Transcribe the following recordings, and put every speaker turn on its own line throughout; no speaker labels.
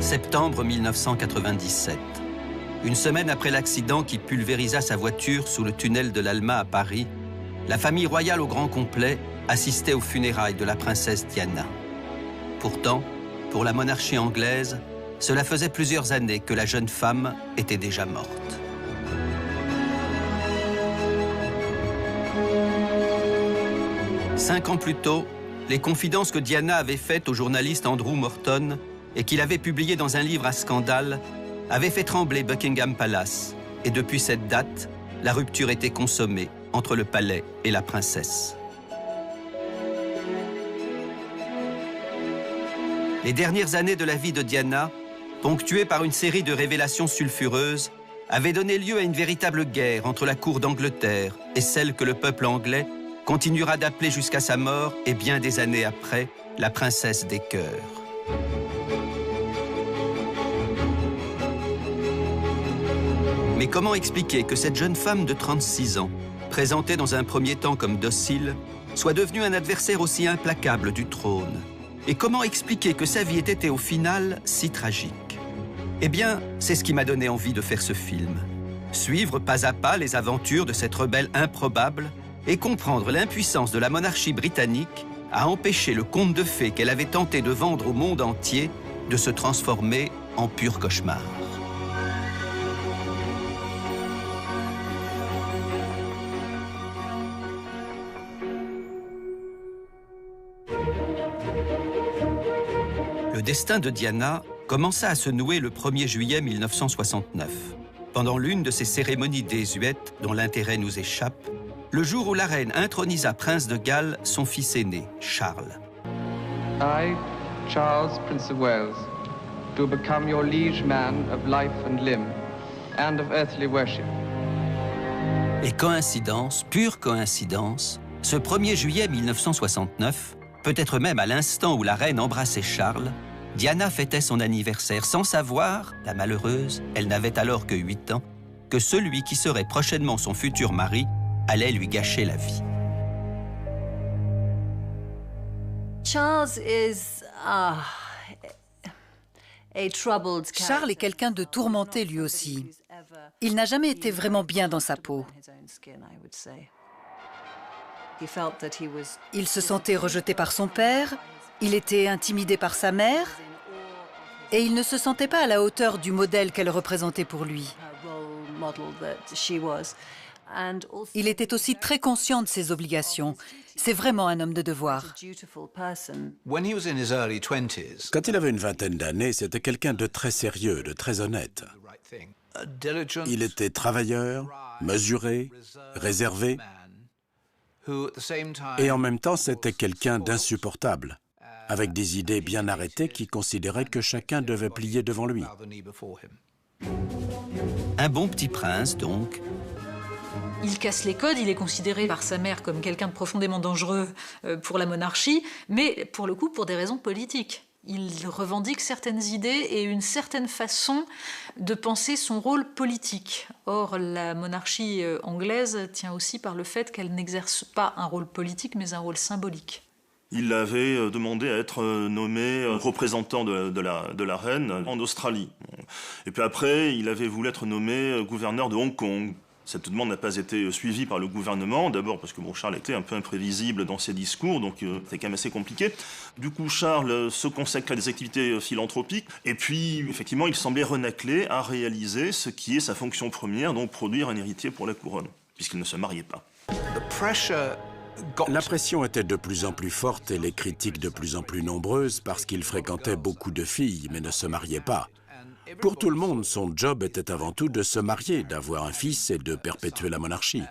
Septembre 1997. Une semaine après l'accident qui pulvérisa sa voiture sous le tunnel de l'Alma à Paris, la famille royale au grand complet assistait aux funérailles de la princesse Diana. Pourtant, pour la monarchie anglaise, cela faisait plusieurs années que la jeune femme était déjà morte. Cinq ans plus tôt, les confidences que Diana avait faites au journaliste Andrew Morton et qu'il avait publiées dans un livre à scandale avaient fait trembler Buckingham Palace. Et depuis cette date, la rupture était consommée entre le palais et la princesse. Les dernières années de la vie de Diana, ponctuées par une série de révélations sulfureuses, avaient donné lieu à une véritable guerre entre la cour d'Angleterre et celle que le peuple anglais continuera d'appeler jusqu'à sa mort et bien des années après, la princesse des cœurs. Mais comment expliquer que cette jeune femme de 36 ans, présentée dans un premier temps comme docile, soit devenue un adversaire aussi implacable du trône? Et comment expliquer que sa vie ait été au final si tragique? Eh bien, c'est ce qui m'a donné envie de faire ce film. Suivre pas à pas les aventures de cette rebelle improbable et comprendre l'impuissance de la monarchie britannique à empêcher le conte de fées qu'elle avait tenté de vendre au monde entier de se transformer en pur cauchemar. Le destin de Diana commença à se nouer le 1er juillet 1969, pendant l'une de ces cérémonies désuètes dont l'intérêt nous échappe, le jour où la reine intronisa prince de Galles son fils aîné, Charles.
I, Charles, Prince of Wales, do become your liege man of life and limb, and of earthly worship.
Et coïncidence, pure coïncidence, ce 1er juillet 1969, peut-être même à l'instant où la reine embrassait Charles, Diana fêtait son anniversaire sans savoir, la malheureuse, elle n'avait alors que 8 ans, que celui qui serait prochainement son futur mari allait lui gâcher la vie.
Charles est quelqu'un de tourmenté lui aussi. Il n'a jamais été vraiment bien dans sa peau. Il se sentait rejeté par son père, il était intimidé par sa mère, et il ne se sentait pas à la hauteur du modèle qu'elle représentait pour lui. Il était aussi très conscient de ses obligations. C'est vraiment un homme de devoir.
Quand il avait une vingtaine d'années, c'était quelqu'un de très sérieux, de très honnête. Il était travailleur, mesuré, réservé, et en même temps, c'était quelqu'un d'insupportable, avec des idées bien arrêtées qui considéraient que chacun devait plier devant lui.
Un bon petit prince, donc.
Il casse les codes, il est considéré par sa mère comme quelqu'un de profondément dangereux pour la monarchie, mais pour le coup pour des raisons politiques. Il revendique certaines idées et une certaine façon de penser son rôle politique. Or, la monarchie anglaise tient aussi par le fait qu'elle n'exerce pas un rôle politique, mais un rôle symbolique.
Il avait demandé à être nommé représentant de la reine en Australie. Et puis après, il avait voulu être nommé gouverneur de Hong Kong. Cette demande n'a pas été suivie par le gouvernement, d'abord parce que Charles était un peu imprévisible dans ses discours, donc c'était quand même assez compliqué. Du coup, Charles se consacre à des activités philanthropiques, et puis, effectivement, il semblait renâcler à réaliser ce qui est sa fonction première, donc produire un héritier pour la couronne, puisqu'il ne se mariait pas.
La pression était de plus en plus forte et les critiques de plus en plus nombreuses parce qu'il fréquentait beaucoup de filles, mais ne se mariait pas. Pour tout le monde, son job était avant tout de se marier, d'avoir un fils et de perpétuer la monarchie.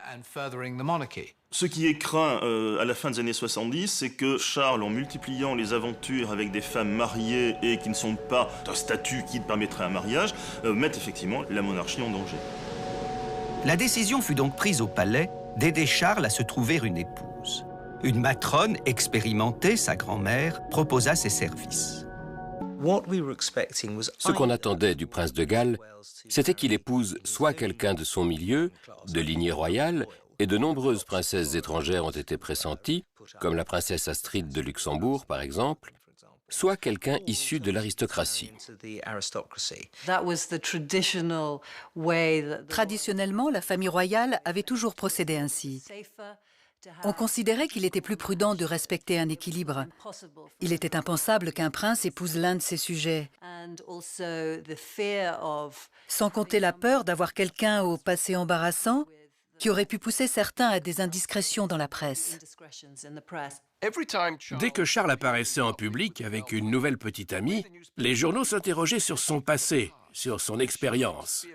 Ce qui est craint à la fin des années 70, c'est que Charles, en multipliant les aventures avec des femmes mariées et qui ne sont pas d'un statut qui permettrait un mariage, mette effectivement la monarchie en danger.
La décision fut donc prise au palais d'aider Charles à se trouver une épouse. Une matrone expérimentée, sa grand-mère, proposa ses services.
Ce qu'on attendait du prince de Galles, c'était qu'il épouse soit quelqu'un de son milieu, de lignée royale, et de nombreuses princesses étrangères ont été pressenties, comme la princesse Astrid de Luxembourg par exemple, soit quelqu'un issu de l'aristocratie.
Traditionnellement, la famille royale avait toujours procédé ainsi. On considérait qu'il était plus prudent de respecter un équilibre. Il était impensable qu'un prince épouse l'un de ses sujets. Sans compter la peur d'avoir quelqu'un au passé embarrassant qui aurait pu pousser certains à des indiscrétions dans la presse.
Dès que Charles apparaissait en public avec une nouvelle petite amie, les journaux s'interrogeaient sur son passé, sur son expérience.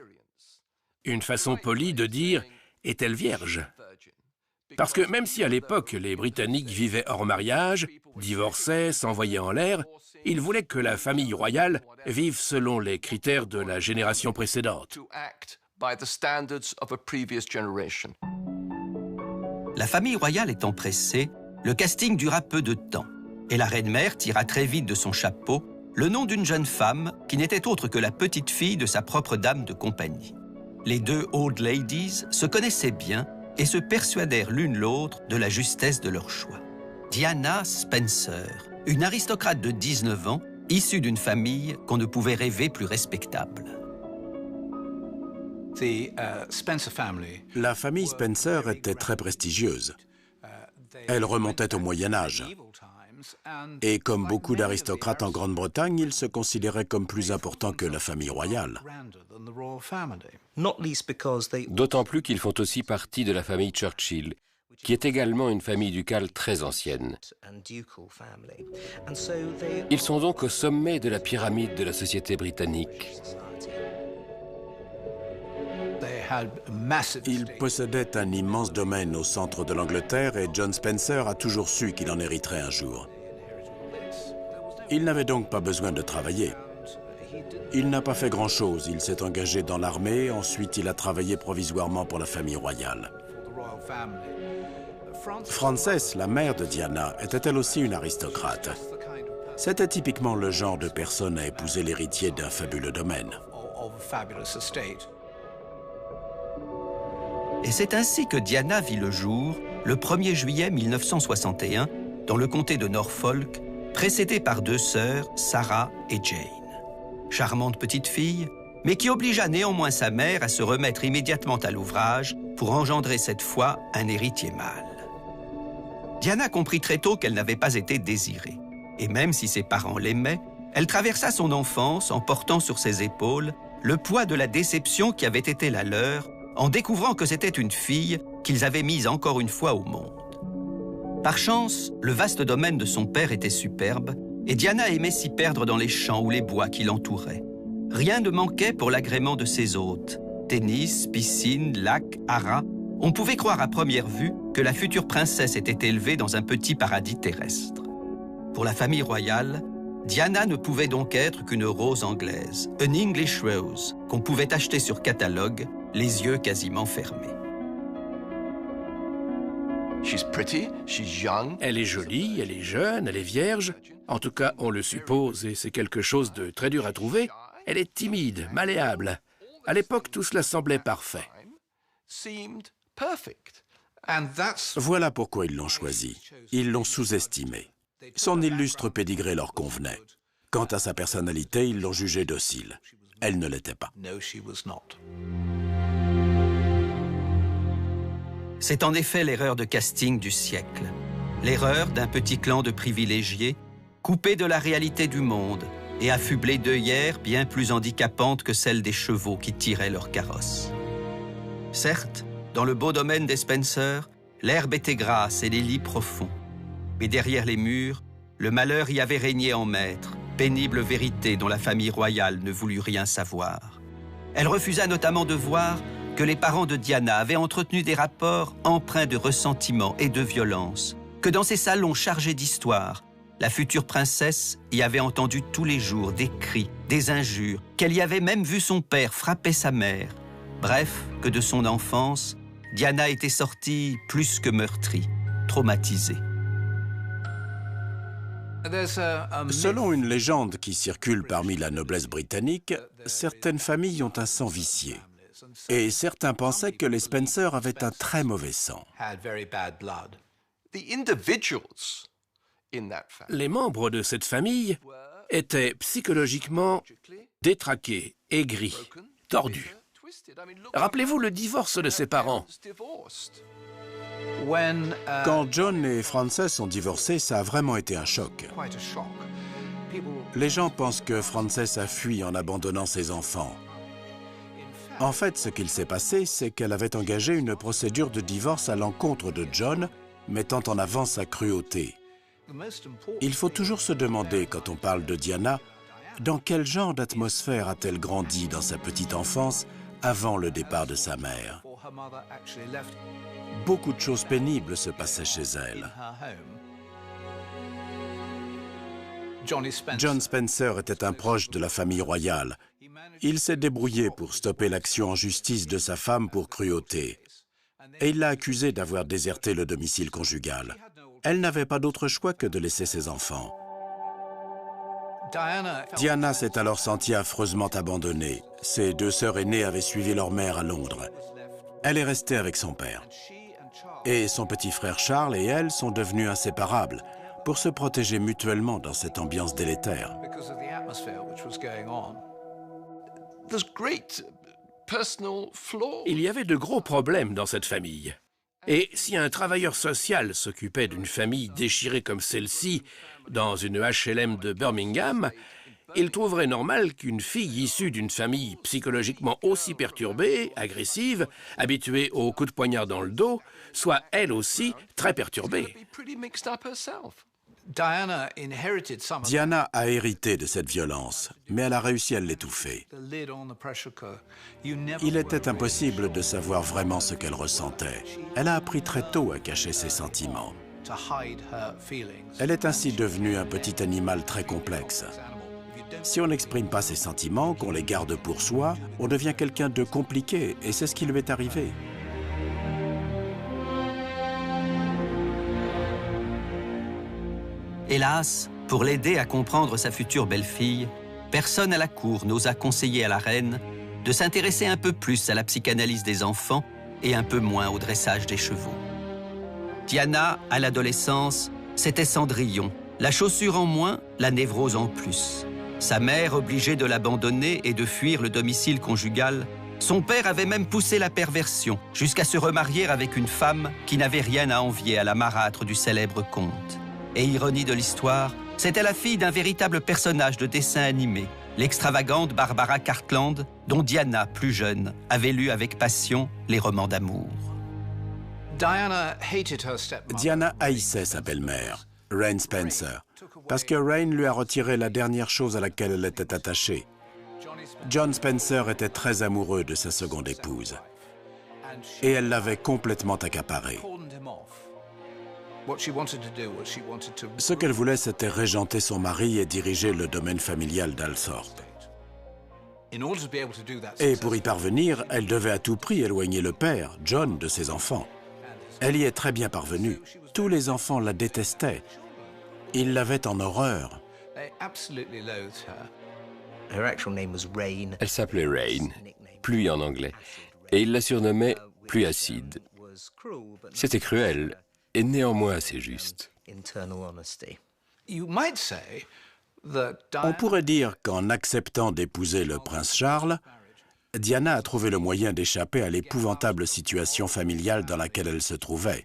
Une façon polie de dire « est-elle vierge ?» Parce que même si à l'époque les Britanniques vivaient hors mariage, divorçaient, s'envoyaient en l'air, ils voulaient que la famille royale vive selon les critères de la génération précédente.
La famille royale étant pressée, le casting dura peu de temps, et la reine-mère tira très vite de son chapeau le nom d'une jeune femme qui n'était autre que la petite-fille de sa propre dame de compagnie. Les deux old ladies se connaissaient bien et se persuadèrent l'une l'autre de la justesse de leur choix. Diana Spencer, une aristocrate de 19 ans, issue d'une famille qu'on ne pouvait rêver plus respectable.
La famille Spencer était très prestigieuse. Elle remontait au Moyen Âge. Et comme beaucoup d'aristocrates en Grande-Bretagne, ils se considéraient comme plus importants que la famille royale.
D'autant plus qu'ils font aussi partie de la famille Churchill, qui est également une famille ducale très ancienne. Ils sont donc au sommet de la pyramide de la société britannique.
Ils possédaient un immense domaine au centre de l'Angleterre et John Spencer a toujours su qu'il en hériterait un jour. Il n'avait donc pas besoin de travailler. Il n'a pas fait grand-chose. Il s'est engagé dans l'armée, ensuite il a travaillé provisoirement pour la famille royale. Frances, la mère de Diana, était elle aussi une aristocrate. C'était typiquement le genre de personne à épouser l'héritier d'un fabuleux domaine.
Et c'est ainsi que Diana vit le jour, le 1er juillet 1961, dans le comté de Norfolk, précédée par deux sœurs, Sarah et Jane. Charmante petite fille, mais qui obligea néanmoins sa mère à se remettre immédiatement à l'ouvrage pour engendrer cette fois un héritier mâle. Diana comprit très tôt qu'elle n'avait pas été désirée. Et même si ses parents l'aimaient, elle traversa son enfance en portant sur ses épaules le poids de la déception qui avait été la leur en découvrant que c'était une fille qu'ils avaient mise encore une fois au monde. Par chance, le vaste domaine de son père était superbe et Diana aimait s'y perdre dans les champs ou les bois qui l'entouraient. Rien ne manquait pour l'agrément de ses hôtes. Tennis, piscine, lac, haras. On pouvait croire à première vue que la future princesse était élevée dans un petit paradis terrestre. Pour la famille royale, Diana ne pouvait donc être qu'une rose anglaise, an English rose, qu'on pouvait acheter sur catalogue, les yeux quasiment fermés.
Elle est jolie, elle est jeune, elle est vierge. En tout cas, on le suppose, et c'est quelque chose de très dur à trouver. Elle est timide, malléable. À l'époque, tout cela semblait parfait.
Voilà pourquoi ils l'ont choisi. Ils l'ont sous-estimé. Son illustre pédigré leur convenait. Quant à sa personnalité, ils l'ont jugée docile. Elle ne l'était pas.
C'est en effet l'erreur de casting du siècle. L'erreur d'un petit clan de privilégiés, coupé de la réalité du monde et affublé d'œillères bien plus handicapantes que celles des chevaux qui tiraient leur carrosse. Certes, dans le beau domaine des Spencer, l'herbe était grasse et les lits profonds. Mais derrière les murs, le malheur y avait régné en maître, pénible vérité dont la famille royale ne voulut rien savoir. Elle refusa notamment de voir que les parents de Diana avaient entretenu des rapports empreints de ressentiment et de violence, que dans ces salons chargés d'histoire, la future princesse y avait entendu tous les jours des cris, des injures, qu'elle y avait même vu son père frapper sa mère. Bref, que de son enfance, Diana était sortie plus que meurtrie, traumatisée.
Selon une légende qui circule parmi la noblesse britannique, certaines familles ont un sang vicié. Et certains pensaient que les Spencer avaient un très mauvais sang.
Les membres de cette famille étaient psychologiquement détraqués, aigris, tordus. Rappelez-vous le divorce de ses parents.
Quand John et Frances ont divorcé, ça a vraiment été un choc. Les gens pensent que Frances a fui en abandonnant ses enfants. En fait, ce qu'il s'est passé, c'est qu'elle avait engagé une procédure de divorce à l'encontre de John, mettant en avant sa cruauté. Il faut toujours se demander, quand on parle de Diana, dans quel genre d'atmosphère a-t-elle grandi dans sa petite enfance avant le départ de sa mère. Beaucoup de choses pénibles se passaient chez elle. John Spencer était un proche de la famille royale. Il s'est débrouillé pour stopper l'action en justice de sa femme pour cruauté. Et il l'a accusée d'avoir déserté le domicile conjugal. Elle n'avait pas d'autre choix que de laisser ses enfants. Diana s'est alors sentie affreusement abandonnée. Ses deux sœurs aînées avaient suivi leur mère à Londres. Elle est restée avec son père. Et son petit frère Charles et elle sont devenus inséparables pour se protéger mutuellement dans cette ambiance délétère.
Il y avait de gros problèmes dans cette famille. Et si un travailleur social s'occupait d'une famille déchirée comme celle-ci dans une HLM de Birmingham, il trouverait normal qu'une fille issue d'une famille psychologiquement aussi perturbée, agressive, habituée aux coups de poignard dans le dos, soit elle aussi très perturbée.
Diana a hérité de cette violence, mais elle a réussi à l'étouffer. Il était impossible de savoir vraiment ce qu'elle ressentait. Elle a appris très tôt à cacher ses sentiments. Elle est ainsi devenue un petit animal très complexe. Si on n'exprime pas ses sentiments, qu'on les garde pour soi, on devient quelqu'un de compliqué, et c'est ce qui lui est arrivé.
Hélas, pour l'aider à comprendre sa future belle-fille, personne à la cour n'osa conseiller à la reine de s'intéresser un peu plus à la psychanalyse des enfants et un peu moins au dressage des chevaux. Diana, à l'adolescence, c'était Cendrillon. La chaussure en moins, la névrose en plus. Sa mère obligée de l'abandonner et de fuir le domicile conjugal, son père avait même poussé la perversion jusqu'à se remarier avec une femme qui n'avait rien à envier à la marâtre du célèbre comte. Et ironie de l'histoire, c'était la fille d'un véritable personnage de dessin animé, l'extravagante Barbara Cartland, dont Diana, plus jeune, avait lu avec passion les romans d'amour.
Diana haïssait sa belle-mère, Rain Spencer, parce que Rain lui a retiré la dernière chose à laquelle elle était attachée. John Spencer était très amoureux de sa seconde épouse, et elle l'avait complètement accaparé. Ce qu'elle voulait, c'était régenter son mari et diriger le domaine familial d'Althorpe. Et pour y parvenir, elle devait à tout prix éloigner le père, John, de ses enfants. Elle y est très bien parvenue. Tous les enfants la détestaient. Ils l'avaient en horreur.
Elle s'appelait Rain, pluie en anglais, et il la surnommait pluie acide. C'était cruel, et néanmoins assez juste.
On pourrait dire qu'en acceptant d'épouser le prince Charles, Diana a trouvé le moyen d'échapper à l'épouvantable situation familiale dans laquelle elle se trouvait.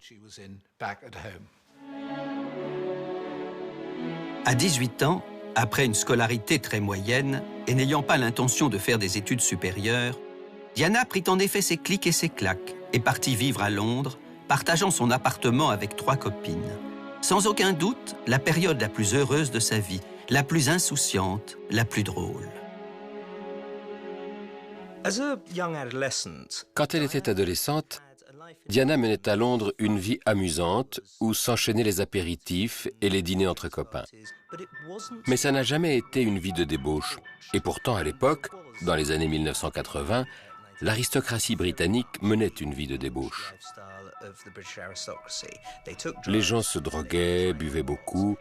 À 18 ans, après une scolarité très moyenne et n'ayant pas l'intention de faire des études supérieures, Diana prit en effet ses clics et ses claques et partit vivre à Londres, partageant son appartement avec 3 copines. Sans aucun doute, la période la plus heureuse de sa vie, la plus insouciante, la plus drôle.
Quand elle était adolescente, Diana menait à Londres une vie amusante où s'enchaînaient les apéritifs et les dîners entre copains. Mais ça n'a jamais été une vie de débauche. Et pourtant, à l'époque, dans les années 1980, l'aristocratie britannique menait une vie de débauche. Les gens se droguaient, buvaient beaucoup,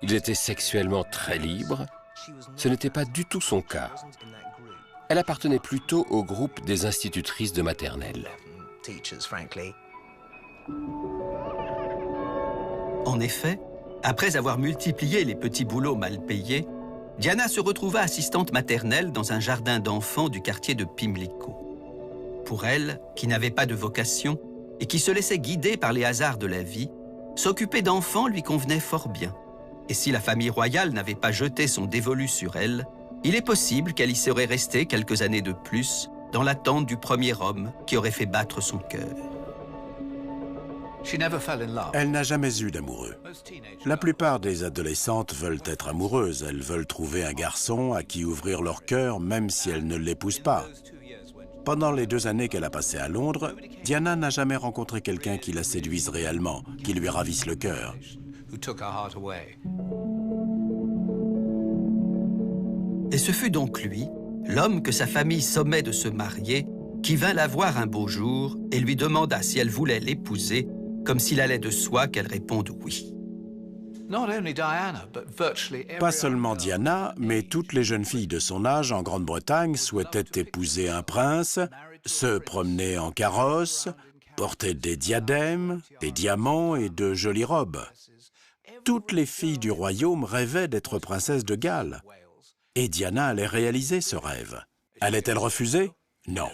ils étaient sexuellement très libres. Ce n'était pas du tout son cas. Elle appartenait plutôt au groupe des institutrices de maternelle.
En effet, Après avoir multiplié les petits boulots mal payés, Diana se retrouva assistante maternelle dans un jardin d'enfants du quartier de Pimlico. Pour elle, qui n'avait pas de vocation et qui se laissait guider par les hasards de la vie, s'occuper d'enfants lui convenait fort bien. Et si la famille royale n'avait pas jeté son dévolu sur elle, il est possible qu'elle y serait restée quelques années de plus, dans l'attente du premier homme qui aurait fait battre son cœur.
Elle n'a jamais eu d'amoureux. La plupart des adolescentes veulent être amoureuses. Elles veulent trouver un garçon à qui ouvrir leur cœur, même si elles ne l'épousent pas. Pendant les 2 années qu'elle a passées à Londres, Diana n'a jamais rencontré quelqu'un qui la séduise réellement, qui lui ravisse le cœur.
Et ce fut donc lui, l'homme que sa famille sommait de se marier, qui vint la voir un beau jour et lui demanda si elle voulait l'épouser, comme s'il allait de soi qu'elle réponde oui.
Pas seulement Diana, mais toutes les jeunes filles de son âge en Grande-Bretagne souhaitaient épouser un prince, se promener en carrosse, porter des diadèmes, des diamants et de jolies robes. Toutes les filles du royaume rêvaient d'être princesses de Galles. Et Diana allait réaliser ce rêve. Allait-elle refuser? Non.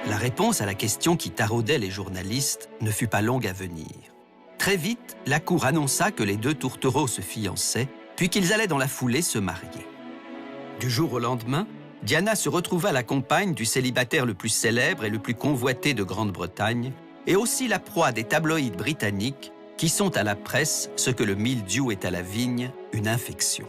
La réponse à la question qui taraudait les journalistes ne fut pas longue à venir. Très vite, la cour annonça que les 2 tourtereaux se fiançaient, puis qu'ils allaient dans la foulée se marier. Du jour au lendemain, Diana se retrouva la compagne du célibataire le plus célèbre et le plus convoité de Grande-Bretagne, et aussi la proie des tabloïds britanniques qui sont à la presse ce que le mildiou est à la vigne, une infection.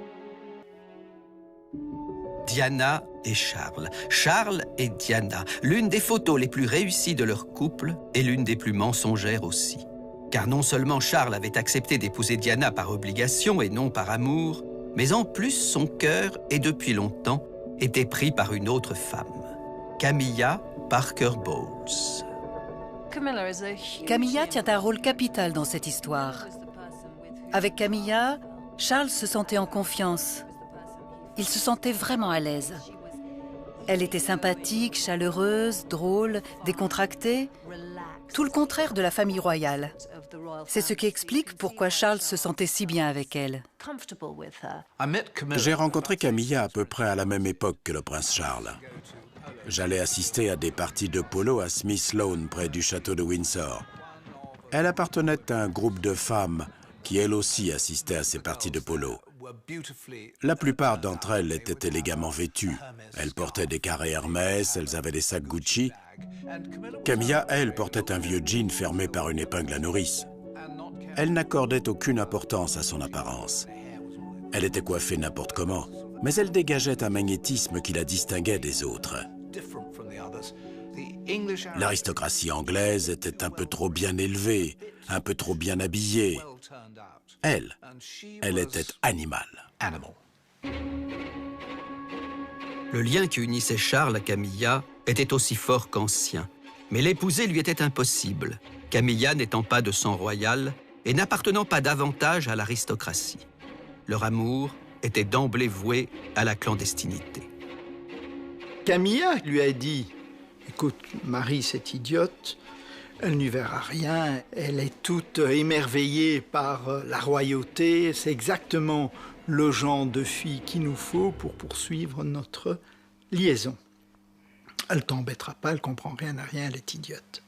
Diana et Charles. Charles et Diana, l'une des photos les plus réussies de leur couple et l'une des plus mensongères aussi. Car non seulement Charles avait accepté d'épouser Diana par obligation et non par amour, mais en plus son cœur, et depuis longtemps, était pris par une autre femme, Camilla Parker Bowles.
Camilla tient un rôle capital dans cette histoire. Avec Camilla, Charles se sentait en confiance. Il se sentait vraiment à l'aise. Elle était sympathique, chaleureuse, drôle, décontractée. Tout le contraire de la famille royale. C'est ce qui explique pourquoi Charles se sentait si bien avec elle.
J'ai rencontré Camilla à peu près à la même époque que le prince Charles. J'allais assister à des parties de polo à Smith Lawn, près du château de Windsor. Elle appartenait à un groupe de femmes qui, elles aussi, assistaient à ces parties de polo. La plupart d'entre elles étaient élégamment vêtues. Elles portaient des carrés Hermès, elles avaient des sacs Gucci. Camilla, elle, portait un vieux jean fermé par une épingle à nourrice. Elle n'accordait aucune importance à son apparence. Elle était coiffée n'importe comment, mais elle dégageait un magnétisme qui la distinguait des autres. L'aristocratie anglaise était un peu trop bien élevée, un peu trop bien habillée. Elle était animale.
Le lien qui unissait Charles à Camilla était aussi fort qu'ancien. Mais l'épouser lui était impossible, Camilla n'étant pas de sang royal et n'appartenant pas davantage à l'aristocratie. Leur amour était d'emblée voué à la clandestinité.
Camilla lui a dit « Écoute, marie cette idiote, elle n'y verra rien, elle est toute émerveillée par la royauté, c'est exactement le genre de fille qu'il nous faut pour poursuivre notre liaison. Elle t'embêtera pas, elle comprend rien à rien, elle est idiote. »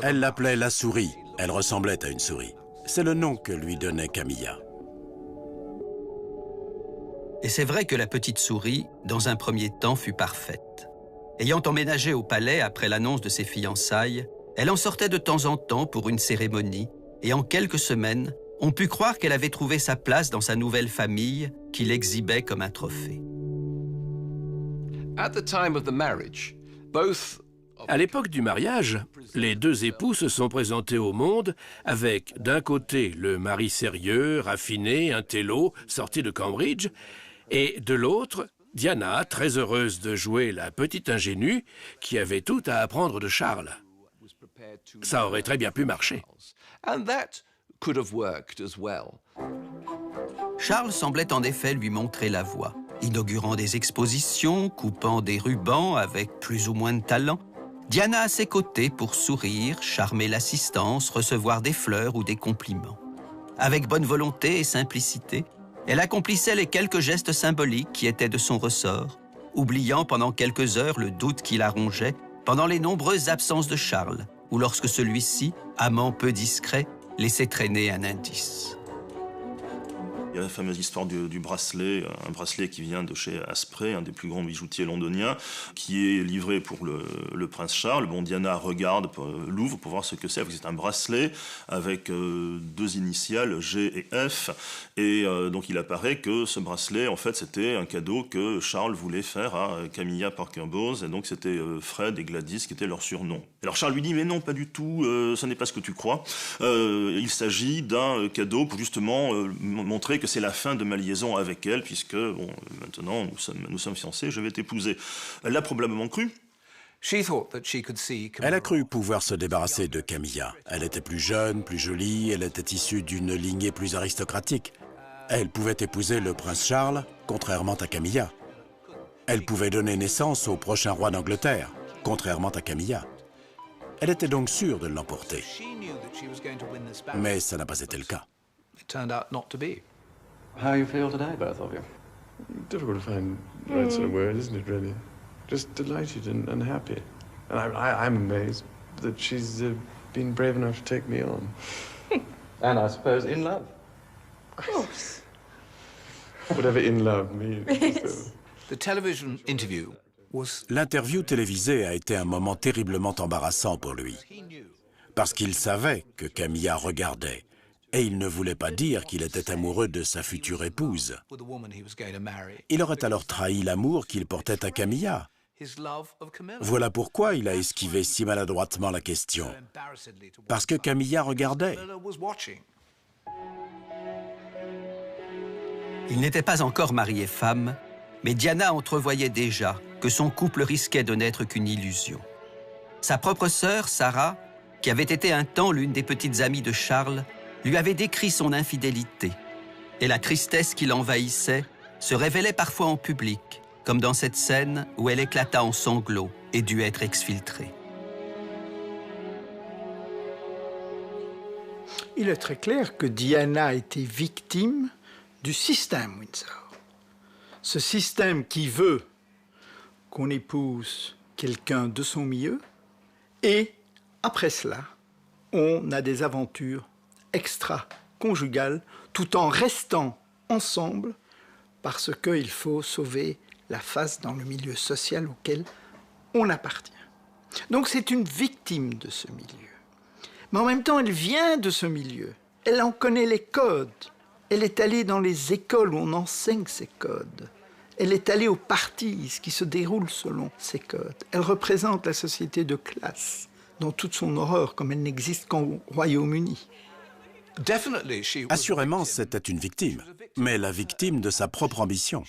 Elle l'appelait la souris, elle ressemblait à une souris. C'est le nom que lui donnait Camilla.
Et c'est vrai que la petite souris, dans un premier temps, fut parfaite. Ayant emménagé au palais après l'annonce de ses fiançailles, elle en sortait de temps en temps pour une cérémonie, et en quelques semaines, on put croire qu'elle avait trouvé sa place dans sa nouvelle famille, qui l'exhibait comme un trophée.
À l'époque du mariage, les deux époux se sont présentés au monde avec, d'un côté, le mari sérieux, raffiné, intello, sorti de Cambridge, et de l'autre, Diana, très heureuse de jouer la petite ingénue qui avait tout à apprendre de Charles. Ça aurait très bien pu marcher.
Charles semblait en effet lui montrer la voie, inaugurant des expositions, coupant des rubans avec plus ou moins de talent. Diana à ses côtés pour sourire, charmer l'assistance, recevoir des fleurs ou des compliments. Avec bonne volonté et simplicité, elle accomplissait les quelques gestes symboliques qui étaient de son ressort, oubliant pendant quelques heures le doute qui la rongeait pendant les nombreuses absences de Charles, ou lorsque celui-ci, amant peu discret, laissait traîner un indice.
Il y a la fameuse histoire du bracelet, un bracelet qui vient de chez Asprey, un des plus grands bijoutiers londoniens, qui est livré pour le prince Charles. Bon, Diana regarde, l'ouvre pour voir ce que c'est. C'est un bracelet avec deux initiales, G et F. Et donc il apparaît que ce bracelet, en fait, c'était un cadeau que Charles voulait faire à Camilla Parker Bowles. Et donc c'était Fred et Gladys qui étaient leurs surnoms. Alors Charles lui dit, mais non, pas du tout, ce n'est pas ce que tu crois. Il s'agit d'un cadeau pour justement montrer que c'est la fin de ma liaison avec elle, puisque bon, maintenant nous sommes fiancés, je vais t'épouser. Elle l'a probablement cru.
Elle a cru pouvoir se débarrasser de Camilla. Elle était plus jeune, plus jolie, elle était issue d'une lignée plus aristocratique. Elle pouvait épouser le prince Charles, contrairement à Camilla. Elle pouvait donner naissance au prochain roi d'Angleterre, contrairement à Camilla. Elle était donc sûre de l'emporter. Mais ça n'a pas été le cas.
How you feel today, both of you?
Difficult to find the right sort of word, isn't it, really? Just delighted and happy. And I'm amazed that she's been brave enough to take me on.
And I suppose in love.
Of course. Whatever in love means.
Yes.
The television interview was...
L'interview télévisée a été un moment terriblement embarrassant pour lui. Parce qu'il savait que Camilla regardait. Et il ne voulait pas dire qu'il était amoureux de sa future épouse. Il aurait alors trahi l'amour qu'il portait à Camilla. Voilà pourquoi il a esquivé si maladroitement la question. Parce que Camilla regardait.
Ils n'étaient pas encore mari et femme, mais Diana entrevoyait déjà que son couple risquait de n'être qu'une illusion. Sa propre sœur, Sarah, qui avait été un temps l'une des petites amies de Charles, lui avait décrit son infidélité, et la tristesse qui l'envahissait se révélait parfois en public, comme dans cette scène où elle éclata en sanglots et dut être exfiltrée.
Il est très clair que Diana était victime du système Windsor. Ce système qui veut qu'on épouse quelqu'un de son milieu, et après cela, on a des aventures extra-conjugales, tout en restant ensemble, parce qu'il faut sauver la face dans le milieu social auquel on appartient. Donc c'est une victime de ce milieu. Mais en même temps, elle vient de ce milieu. Elle en connaît les codes. Elle est allée dans les écoles où on enseigne ces codes. Elle est allée aux parties qui se déroulent selon ces codes. Elle représente la société de classe dans toute son horreur, comme elle n'existe qu'au Royaume-Uni.
Assurément, c'était une victime, mais la victime de sa propre ambition.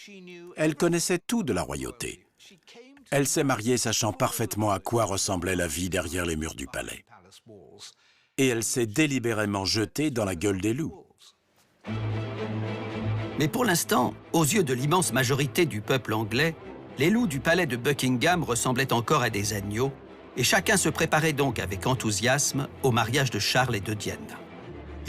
Elle connaissait tout de la royauté. Elle s'est mariée sachant parfaitement à quoi ressemblait la vie derrière les murs du palais. Et elle s'est délibérément jetée dans la gueule des loups.
Mais pour l'instant, aux yeux de l'immense majorité du peuple anglais, les loups du palais de Buckingham ressemblaient encore à des agneaux, et chacun se préparait donc avec enthousiasme au mariage de Charles et de Diana.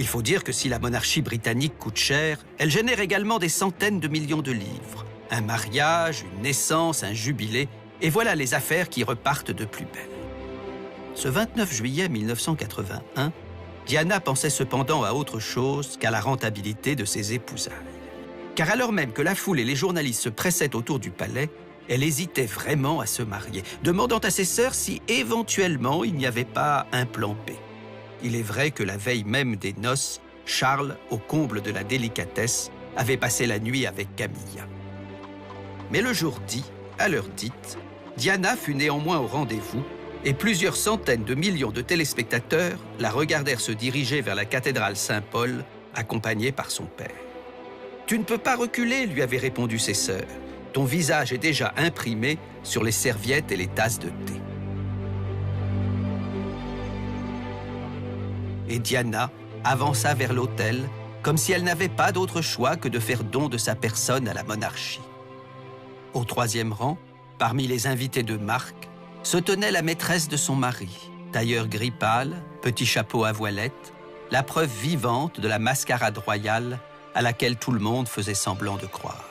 Il faut dire que si la monarchie britannique coûte cher, elle génère également des centaines de millions de livres. Un mariage, une naissance, un jubilé, et voilà les affaires qui repartent de plus belle. Ce 29 juillet 1981, Diana pensait cependant à autre chose qu'à la rentabilité de ses épousailles. Car alors même que la foule et les journalistes se pressaient autour du palais, elle hésitait vraiment à se marier, demandant à ses sœurs si éventuellement il n'y avait pas un plan B. Il est vrai que la veille même des noces, Charles, au comble de la délicatesse, avait passé la nuit avec Camilla. Mais le jour dit, à l'heure dite, Diana fut néanmoins au rendez-vous et plusieurs centaines de millions de téléspectateurs la regardèrent se diriger vers la cathédrale Saint-Paul, accompagnée par son père. « Tu ne peux pas reculer, lui avaient répondu ses sœurs. Ton visage est déjà imprimé sur les serviettes et les tasses de thé. » Et Diana avança vers l'autel, comme si elle n'avait pas d'autre choix que de faire don de sa personne à la monarchie. Au troisième rang, parmi les invités de marque, se tenait la maîtresse de son mari, tailleur gris pâle, petit chapeau à voilette, la preuve vivante de la mascarade royale à laquelle tout le monde faisait semblant de croire.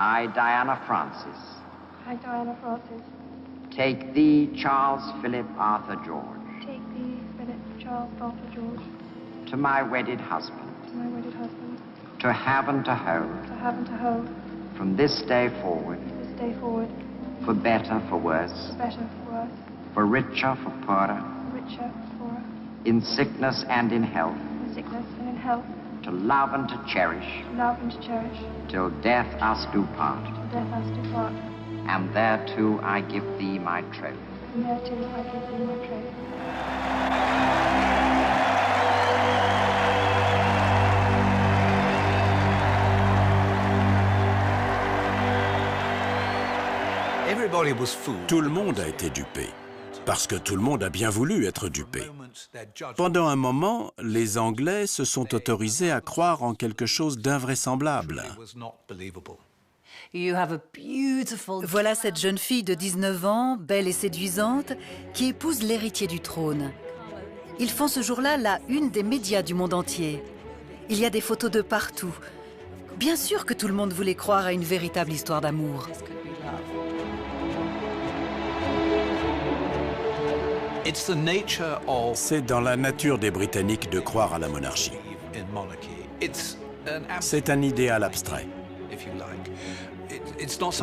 I, Diana Francis.
I, Diana Francis.
Take thee, Charles Philip Arthur George.
Take thee, Philip Charles Arthur George.
To my wedded husband.
To my wedded husband.
To have and to hold.
To have and to hold.
From this day forward.
From this day forward.
For better, for worse.
For better, for worse.
For richer, for poorer.
For richer, for poorer.
In sickness and in health.
In sickness and in health.
To love and to cherish.
To love and to cherish.
Till death us do part.
Till death us do part.
And thereto I give thee my troth.
And thereto I give thee my troth.
Tout le monde a été dupé, parce que tout le monde a bien voulu être dupé. Pendant un moment, les Anglais se sont autorisés à croire en quelque chose d'invraisemblable.
Voilà cette jeune fille de 19 ans, belle et séduisante, qui épouse l'héritier du trône. Ils font ce jour-là la une des médias du monde entier. Il y a des photos de partout. Bien sûr que tout le monde voulait croire à une véritable histoire d'amour.
C'est dans la nature des Britanniques de croire à la monarchie. C'est un idéal abstrait.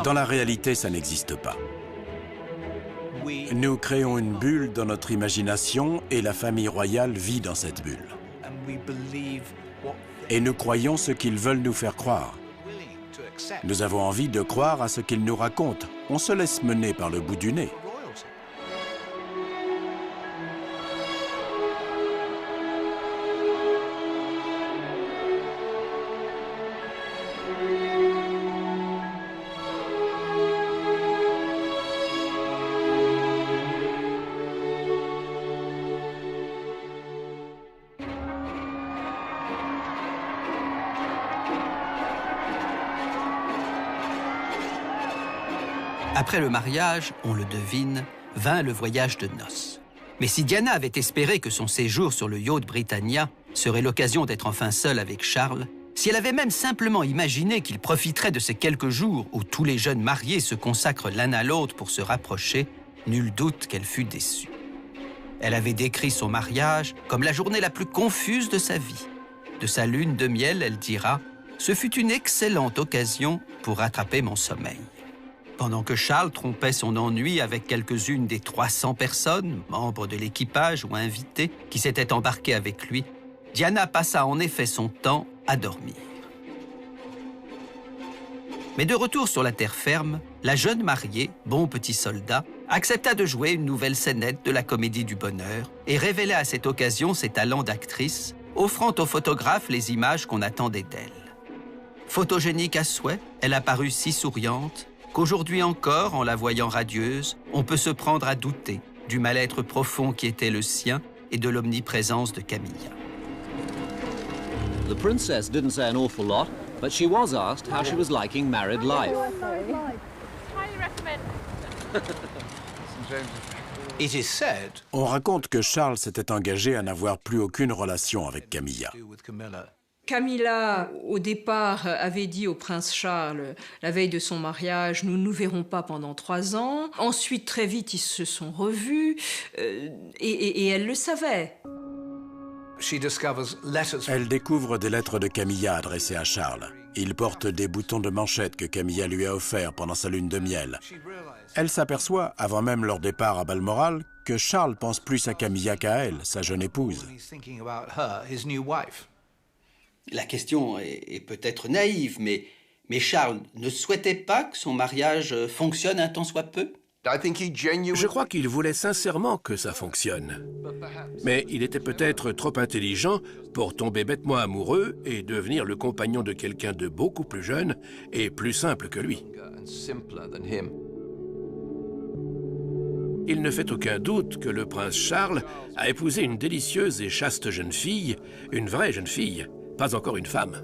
Dans la réalité, ça n'existe pas. Nous créons une bulle dans notre imagination et la famille royale vit dans cette bulle. Et nous croyons ce qu'ils veulent nous faire croire. Nous avons envie de croire à ce qu'ils nous racontent. On se laisse mener par le bout du nez.
Après le mariage, on le devine, vint le voyage de noces. Mais si Diana avait espéré que son séjour sur le yacht Britannia serait l'occasion d'être enfin seule avec Charles, si elle avait même simplement imaginé qu'il profiterait de ces quelques jours où tous les jeunes mariés se consacrent l'un à l'autre pour se rapprocher, nul doute qu'elle fut déçue. Elle avait décrit son mariage comme la journée la plus confuse de sa vie. De sa lune de miel, elle dira « Ce fut une excellente occasion pour rattraper mon sommeil ». Pendant que Charles trompait son ennui avec quelques-unes des 300 personnes, membres de l'équipage ou invités, qui s'étaient embarqués avec lui, Diana passa en effet son temps à dormir. Mais de retour sur la terre ferme, la jeune mariée, bon petit soldat, accepta de jouer une nouvelle scénette de la Comédie du Bonheur et révéla à cette occasion ses talents d'actrice, offrant aux photographes les images qu'on attendait d'elle. Photogénique à souhait, elle apparut si souriante qu'aujourd'hui encore, en la voyant radieuse, on peut se prendre à douter du mal-être profond qui était le sien et de l'omniprésence de Camilla.
The princess didn't say an awful lot, but she was asked how she was liking married life.
Highly recommend.
On raconte que Charles s'était engagé à n'avoir plus aucune relation avec Camilla.
Camilla, au départ, avait dit au prince Charles, la veille de son mariage, « Nous ne nous verrons pas pendant 3 ans ». Ensuite, très vite, ils se sont revus, et elle le savait.
Elle découvre des lettres de Camilla adressées à Charles. Il porte des boutons de manchette que Camilla lui a offerts pendant sa lune de miel. Elle s'aperçoit, avant même leur départ à Balmoral, que Charles pense plus à Camilla qu'à elle, sa jeune épouse.
La question est peut-être naïve, mais Charles ne souhaitait pas que son mariage fonctionne un tant soit peu?
Je crois qu'il voulait sincèrement que ça fonctionne. Mais il était peut-être trop intelligent pour tomber bêtement amoureux et devenir le compagnon de quelqu'un de beaucoup plus jeune et plus simple que lui. Il ne fait aucun doute que le prince Charles a épousé une délicieuse et chaste jeune fille, une vraie jeune fille, pas encore une femme.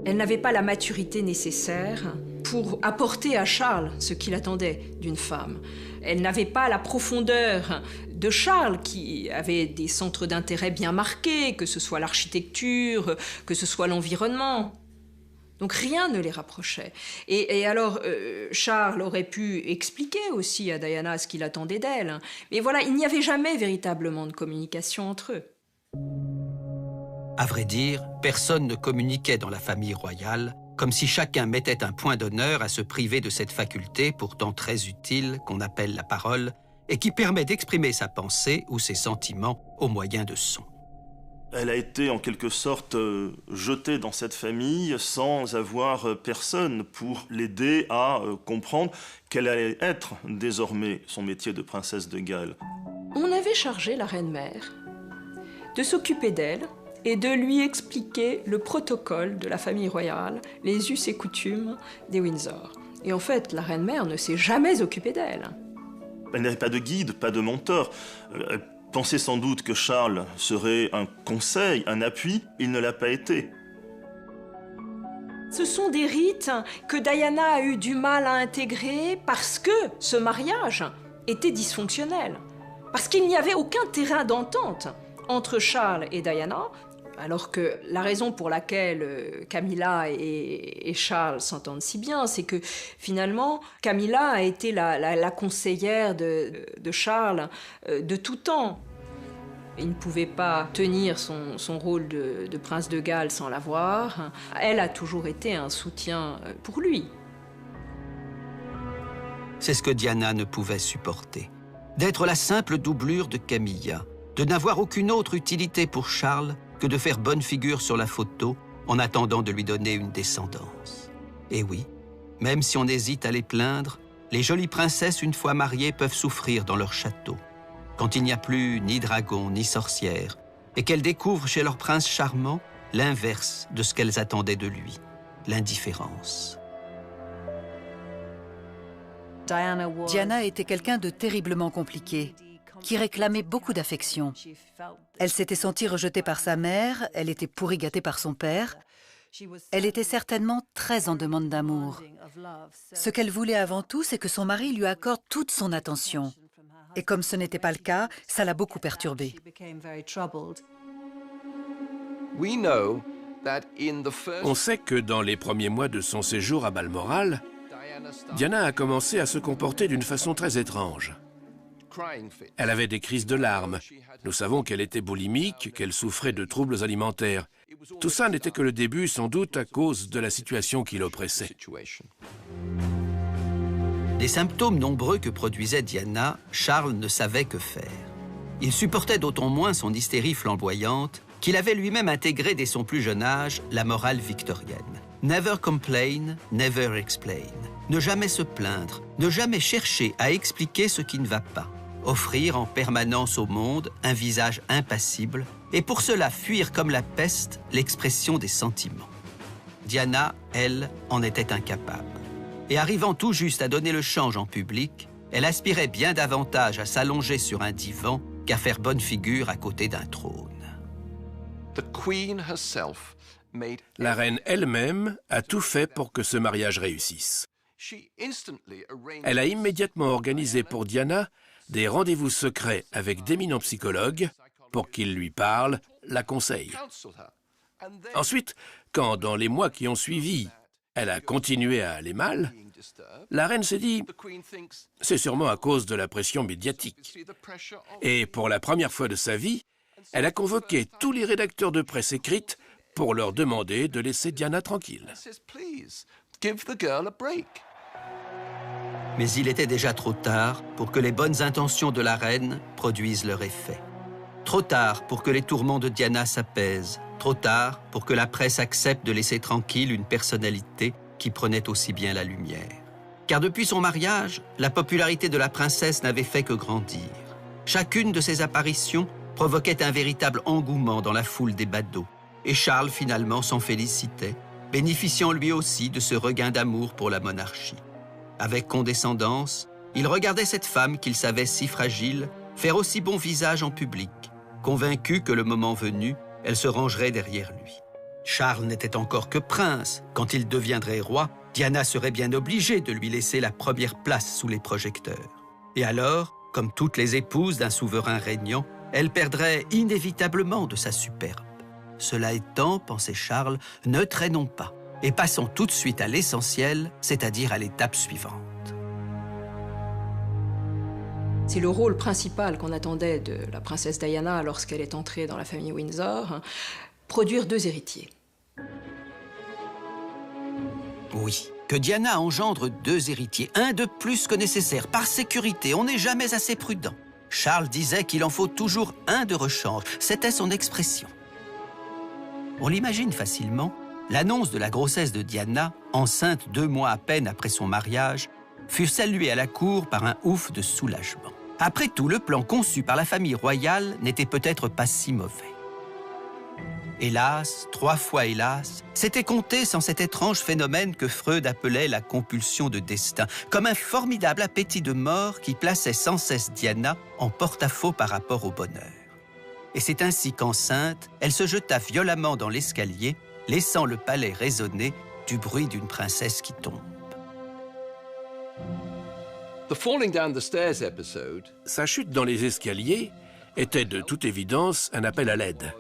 Elle n'avait pas la maturité nécessaire pour apporter à Charles ce qu'il attendait d'une femme. Elle n'avait pas la profondeur de Charles, qui avait des centres d'intérêt bien marqués, que ce soit l'architecture, que ce soit l'environnement. Donc rien ne les rapprochait. Et alors, Charles aurait pu expliquer aussi à Diana ce qu'il attendait d'elle. Mais voilà, il n'y avait jamais véritablement de communication entre eux.
À vrai dire, personne ne communiquait dans la famille royale, comme si chacun mettait un point d'honneur à se priver de cette faculté pourtant très utile qu'on appelle la parole et qui permet d'exprimer sa pensée ou ses sentiments au moyen de sons.
Elle a été en quelque sorte jetée dans cette famille sans avoir personne pour l'aider à comprendre quel allait être désormais son métier de princesse de Galles.
On avait chargé la reine-mère de s'occuper d'elle et de lui expliquer le protocole de la famille royale, les us et coutumes des Windsor. Et en fait, la reine-mère ne s'est jamais occupée d'elle.
Elle n'avait pas de guide, pas de mentor. Elle pensait sans doute que Charles serait un conseil, un appui. Il ne l'a pas été.
Ce sont des rites que Diana a eu du mal à intégrer parce que ce mariage était dysfonctionnel. Parce qu'il n'y avait aucun terrain d'entente entre Charles et Diana, alors que la raison pour laquelle Camilla et Charles s'entendent si bien, c'est que finalement, Camilla a été la conseillère de Charles de tout temps. Il ne pouvait pas tenir son rôle de prince de Galles sans l'avoir. Elle a toujours été un soutien pour lui.
C'est ce que Diana ne pouvait supporter. D'être la simple doublure de Camilla, de n'avoir aucune autre utilité pour Charles que de faire bonne figure sur la photo en attendant de lui donner une descendance. Et oui, même si on hésite à les plaindre, les jolies princesses, une fois mariées, peuvent souffrir dans leur château, quand il n'y a plus ni dragon ni sorcière, et qu'elles découvrent chez leur prince charmant l'inverse de ce qu'elles attendaient de lui, l'indifférence.
Diana était quelqu'un de terriblement compliqué, qui réclamait beaucoup d'affection. Elle s'était sentie rejetée par sa mère, elle était pourri gâtée par son père. Elle était certainement très en demande d'amour. Ce qu'elle voulait avant tout, c'est que son mari lui accorde toute son attention. Et comme ce n'était pas le cas, ça l'a beaucoup perturbée.
On sait que dans les premiers mois de son séjour à Balmoral, Diana a commencé à se comporter d'une façon très étrange. Elle avait des crises de larmes. Nous savons qu'elle était boulimique, qu'elle souffrait de troubles alimentaires. Tout ça n'était que le début, sans doute à cause de la situation qui l'oppressait.
Des symptômes nombreux que produisait Diana, Charles ne savait que faire. Il supportait d'autant moins son hystérie flamboyante qu'il avait lui-même intégré dès son plus jeune âge la morale victorienne. Never complain, never explain. Ne jamais se plaindre, ne jamais chercher à expliquer ce qui ne va pas. Offrir en permanence au monde un visage impassible et pour cela fuir comme la peste l'expression des sentiments. Diana, elle, en était incapable. Et arrivant tout juste à donner le change en public, elle aspirait bien davantage à s'allonger sur un divan qu'à faire bonne figure à côté d'un trône.
La reine elle-même a tout fait pour que ce mariage réussisse. Elle a immédiatement organisé pour Diana des rendez-vous secrets avec d'éminents psychologues pour qu'ils lui parlent, la conseillent. Ensuite, quand dans les mois qui ont suivi, elle a continué à aller mal, la reine s'est dit « c'est sûrement à cause de la pression médiatique ». Et pour la première fois de sa vie, elle a convoqué tous les rédacteurs de presse écrite pour leur demander de laisser Diana tranquille.
Mais il était déjà trop tard pour que les bonnes intentions de la reine produisent leur effet. Trop tard pour que les tourments de Diana s'apaisent. Trop tard pour que la presse accepte de laisser tranquille une personnalité qui prenait aussi bien la lumière. car depuis son mariage, la popularité de la princesse n'avait fait que grandir. Chacune de ses apparitions provoquait un véritable engouement dans la foule des badauds, et Charles finalement s'en félicitait, bénéficiant lui aussi de ce regain d'amour pour la monarchie. Avec condescendance, il regardait cette femme qu'il savait si fragile faire aussi bon visage en public, convaincu que le moment venu, elle se rangerait derrière lui. Charles n'était encore que prince. Quand il deviendrait roi, Diana serait bien obligée de lui laisser la première place sous les projecteurs. Et alors, comme toutes les épouses d'un souverain régnant, elle perdrait inévitablement de sa superbe. Cela étant, pensait Charles, ne traînons pas et passons tout de suite à l'essentiel, c'est-à-dire à l'étape suivante.
C'est le rôle principal qu'on attendait de la princesse Diana lorsqu'elle est entrée dans la famille Windsor, produire 2 héritiers.
Oui, que Diana engendre 2 héritiers, un de plus que nécessaire, par sécurité, on n'est jamais assez prudent. Charles disait qu'il en faut toujours un de rechange, c'était son expression. On l'imagine facilement, l'annonce de la grossesse de Diana, enceinte 2 mois à peine après son mariage, fut saluée à la cour par un ouf de soulagement. Après tout, le plan conçu par la famille royale n'était peut-être pas si mauvais. Hélas, 3 fois hélas, c'était compté sans cet étrange phénomène que Freud appelait la compulsion de destin, comme un formidable appétit de mort qui plaçait sans cesse Diana en porte-à-faux par rapport au bonheur. Et c'est ainsi qu'enceinte, elle se jeta violemment dans l'escalier, laissant le palais résonner du bruit d'une princesse qui tombe.
Sa chute dans les escaliers était de toute évidence un appel à l'aide.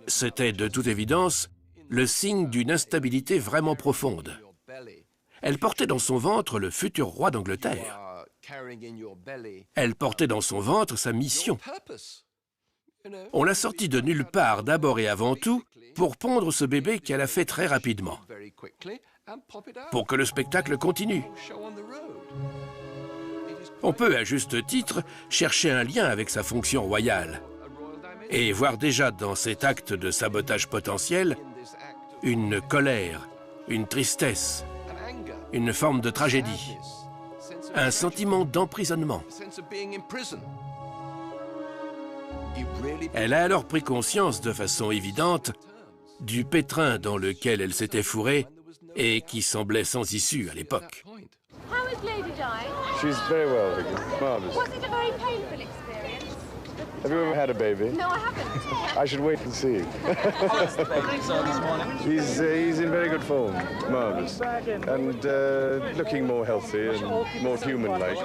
C'était de toute évidence le signe d'une instabilité vraiment profonde. Elle portait dans son ventre le futur roi d'Angleterre. Elle portait dans son ventre sa mission. On l'a sortie de nulle part d'abord et avant tout pour pondre ce bébé qu'elle a fait très rapidement, pour que le spectacle continue. On peut, à juste titre, chercher un lien avec sa fonction royale et voir déjà dans cet acte de sabotage potentiel une colère, une tristesse, une forme de tragédie, un sentiment d'emprisonnement. Elle a alors pris conscience de façon évidente du pétrin dans lequel elle s'était fourrée et qui semblait sans issue à l'époque.
How is Lady Di?
She's very well, Vicky. Marvelous.
Was it a very painful experience?
Have you ever had a baby?
No, I haven't.
I should wait and see. He's in very good form. Marvelous. And looking more healthy and more human-like.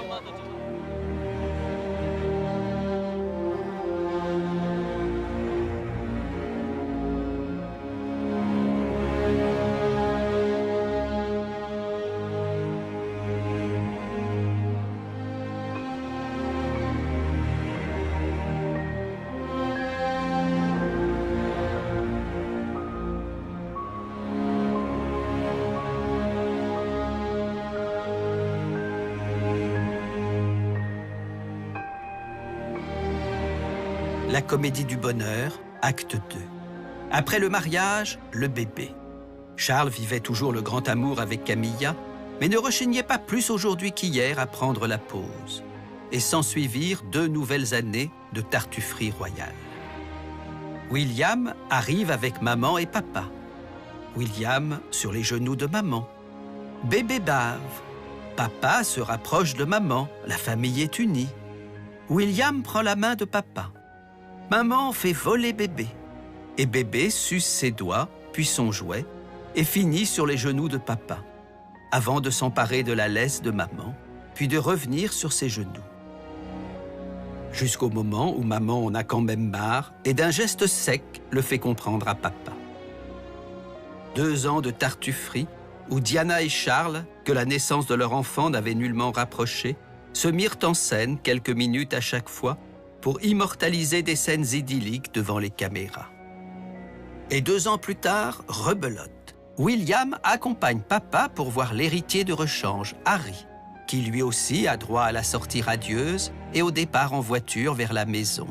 La comédie du bonheur, acte 2. Après le mariage, le bébé. Charles vivait toujours le grand amour avec Camilla, mais ne rechignait pas plus aujourd'hui qu'hier à prendre la pause. Et s'ensuivirent 2 nouvelles années de tartufferie royale. William arrive avec maman et papa. William sur les genoux de maman. Bébé bave. Papa se rapproche de maman, la famille est unie. William prend la main de papa. Maman fait voler bébé, et bébé suce ses doigts, puis son jouet, et finit sur les genoux de papa, avant de s'emparer de la laisse de maman, puis de revenir sur ses genoux. Jusqu'au moment où maman en a quand même marre, et d'un geste sec le fait comprendre à papa. 2 ans de tartufferie, où Diana et Charles, que la naissance de leur enfant n'avait nullement rapprochés, se mirent en scène quelques minutes à chaque fois, pour immortaliser des scènes idylliques devant les caméras. Et 2 ans plus tard, rebelote. William accompagne papa pour voir l'héritier de rechange, Harry, qui lui aussi a droit à la sortie radieuse et au départ en voiture vers la maison.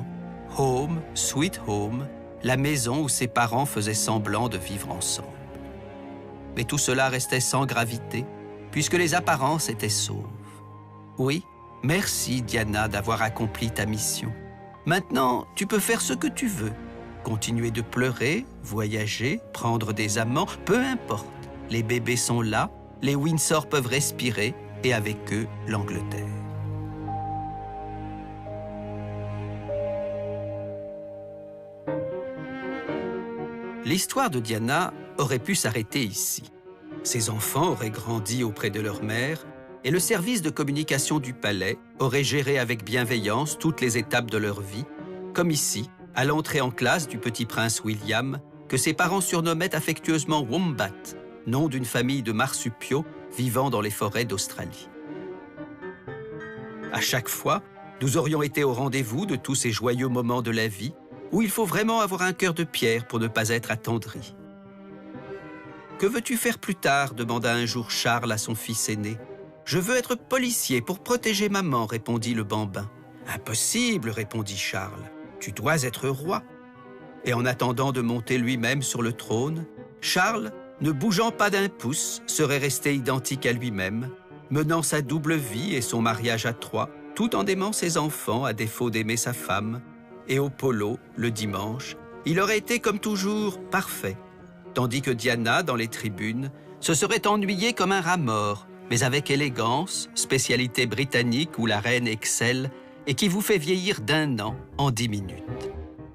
Home, sweet home, la maison où ses parents faisaient semblant de vivre ensemble. Mais tout cela restait sans gravité, puisque les apparences étaient sauves. Oui, merci Diana d'avoir accompli ta mission. Maintenant, tu peux faire ce que tu veux. Continuer de pleurer, voyager, prendre des amants, peu importe. Les bébés sont là, les Windsor peuvent respirer, et avec eux, l'Angleterre. L'histoire de Diana aurait pu s'arrêter ici. Ses enfants auraient grandi auprès de leur mère et le service de communication du palais aurait géré avec bienveillance toutes les étapes de leur vie, comme ici, à l'entrée en classe du petit prince William, que ses parents surnommaient affectueusement Wombat, nom d'une famille de marsupiaux vivant dans les forêts d'Australie. À chaque fois, nous aurions été au rendez-vous de tous ces joyeux moments de la vie où il faut vraiment avoir un cœur de pierre pour ne pas être attendri. « Que veux-tu faire plus tard » demanda un jour Charles à son fils aîné. « Je veux être policier pour protéger maman » répondit le bambin. « Impossible » répondit Charles. « Tu dois être roi. » Et en attendant de monter lui-même sur le trône, Charles, ne bougeant pas d'un pouce, serait resté identique à lui-même, menant sa double vie et son mariage à 3, tout en aimant ses enfants à défaut d'aimer sa femme, et au polo, le dimanche, il aurait été comme toujours parfait, tandis que Diana, dans les tribunes, se serait ennuyée comme un rat mort, mais avec élégance, spécialité britannique où la reine excelle et qui vous fait vieillir d'1 an en 10 minutes.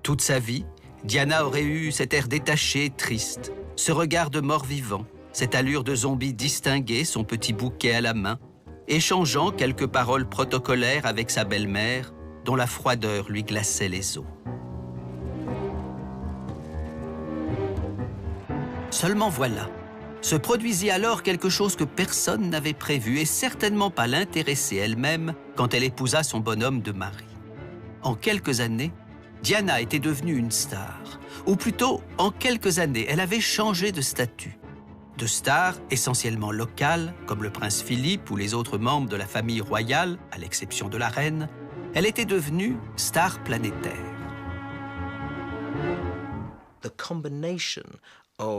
Toute sa vie, Diana aurait eu cet air détaché et triste, ce regard de mort-vivant, cette allure de zombie distingué, son petit bouquet à la main, échangeant quelques paroles protocolaires avec sa belle-mère, dont la froideur lui glaçait les os. Seulement voilà, se produisit alors quelque chose que personne n'avait prévu et certainement pas l'intéressée elle-même quand elle épousa son bonhomme de mari. En quelques années, Diana était devenue une star, ou plutôt, en quelques années, elle avait changé de statut. De star essentiellement locale, comme le prince Philippe ou les autres membres de la famille royale, à l'exception de la reine, elle était devenue star planétaire.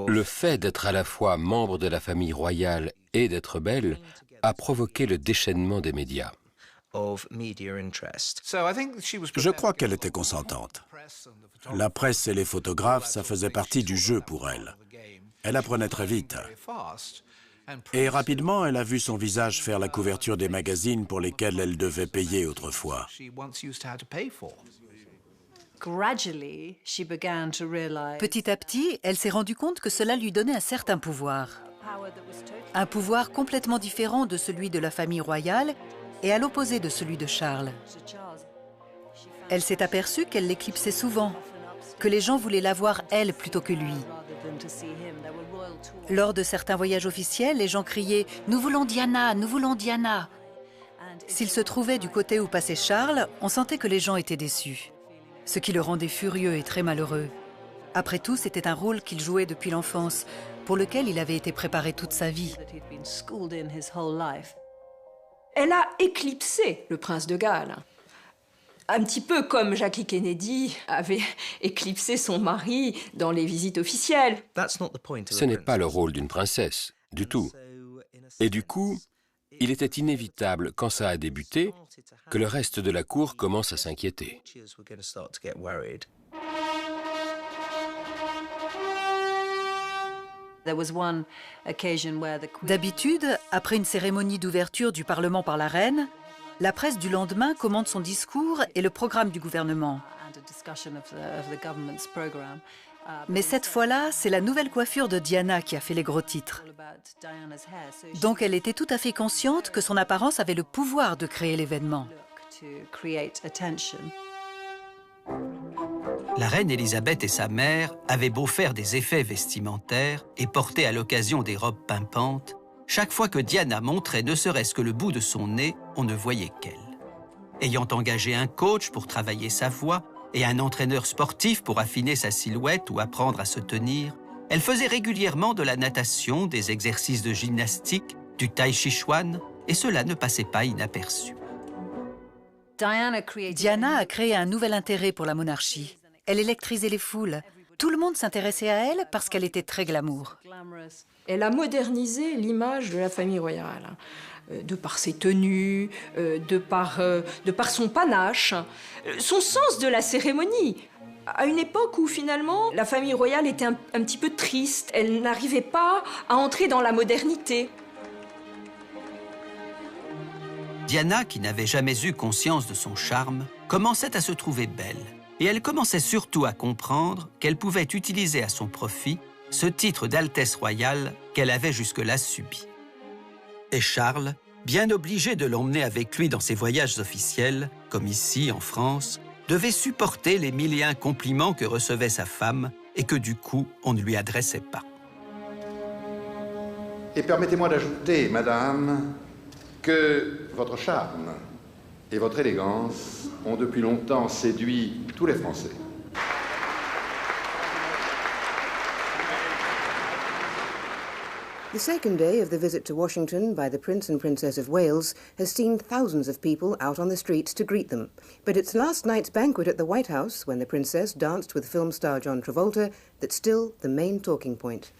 Le fait d'être à la fois membre de la famille royale et d'être belle a provoqué le déchaînement des médias.
Je crois qu'elle était consentante. La presse et les photographes, ça faisait partie du jeu pour elle. Elle apprenait très vite. Et rapidement, elle a vu son visage faire la couverture des magazines pour lesquels elle devait payer autrefois.
Petit à petit, elle s'est rendue compte que cela lui donnait un certain pouvoir. Un pouvoir complètement différent de celui de la famille royale et à l'opposé de celui de Charles. Elle s'est aperçue qu'elle l'éclipsait souvent, que les gens voulaient la voir elle plutôt que lui. Lors de certains voyages officiels, les gens criaient « Nous voulons Diana, nous voulons Diana !» S'il se trouvait du côté où passait Charles, on sentait que les gens étaient déçus, ce qui le rendait furieux et très malheureux. Après tout, c'était un rôle qu'il jouait depuis l'enfance, pour lequel il avait été préparé toute sa vie.
Elle a éclipsé le prince de Galles. Un petit peu comme Jackie Kennedy avait éclipsé son mari dans les visites officielles.
Ce n'est pas le rôle d'une princesse, du tout. Et du coup, il était inévitable, quand ça a débuté, que le reste de la cour commence à s'inquiéter.
D'habitude, après une cérémonie d'ouverture du Parlement par la reine, la presse du lendemain commente son discours et le programme du gouvernement. Mais cette fois-là, c'est la nouvelle coiffure de Diana qui a fait les gros titres. Donc elle était tout à fait consciente que son apparence avait le pouvoir de créer l'événement.
La reine Élisabeth et sa mère avaient beau faire des effets vestimentaires et porter à l'occasion des robes pimpantes, chaque fois que Diana montrait ne serait-ce que le bout de son nez, on ne voyait qu'elle. Ayant engagé un coach pour travailler sa voix et un entraîneur sportif pour affiner sa silhouette ou apprendre à se tenir, elle faisait régulièrement de la natation, des exercices de gymnastique, du tai chi chuan, et cela ne passait pas inaperçu.
Diana a créé un nouvel intérêt pour la monarchie. Elle électrisait les foules. tout le monde s'intéressait à elle parce qu'elle était très glamour.
Elle a modernisé l'image de la famille royale, de par ses tenues, de par son panache, son sens de la cérémonie. À une époque où finalement la famille royale était un petit peu triste, elle n'arrivait pas à entrer dans la modernité.
Diana, qui n'avait jamais eu conscience de son charme, commençait à se trouver belle. Et elle commençait surtout à comprendre qu'elle pouvait utiliser à son profit ce titre d'Altesse royale qu'elle avait jusque-là subi. Et Charles, bien obligé de l'emmener avec lui dans ses voyages officiels, comme ici en France, devait supporter les mille et un compliments que recevait sa femme et que du coup, on ne lui adressait pas.
Et permettez-moi d'ajouter, madame, que votre charme et votre élégance ont depuis longtemps séduit tous les Français.
The second day of the visit to Washington by the Prince and Princess of Wales has seen thousands of people out on the streets to greet them. But it's last night's banquet at the White House, when the Princess danced with film star John Travolta, that's still the main talking point.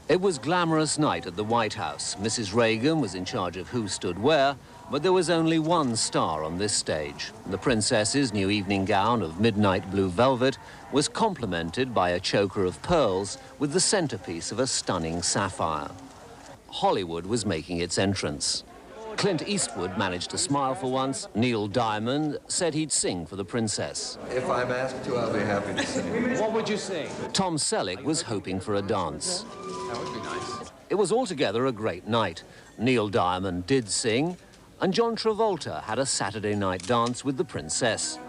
It was glamorous night at the White House. Mrs. Reagan was in charge of who stood where, but there was only one star on this stage. The princess's new evening gown of midnight blue velvet was complemented by a choker of pearls with the centerpiece of a stunning sapphire. Hollywood was making its entrance. Clint Eastwood managed to smile for once. Neil Diamond said he'd sing for the princess.
If I'm asked to, I'll be happy to sing.
What would you sing? Tom Selleck was hoping for a dance.
That would be nice.
It was altogether a great night. Neil Diamond did sing, and John Travolta had a Saturday night dance with the princess.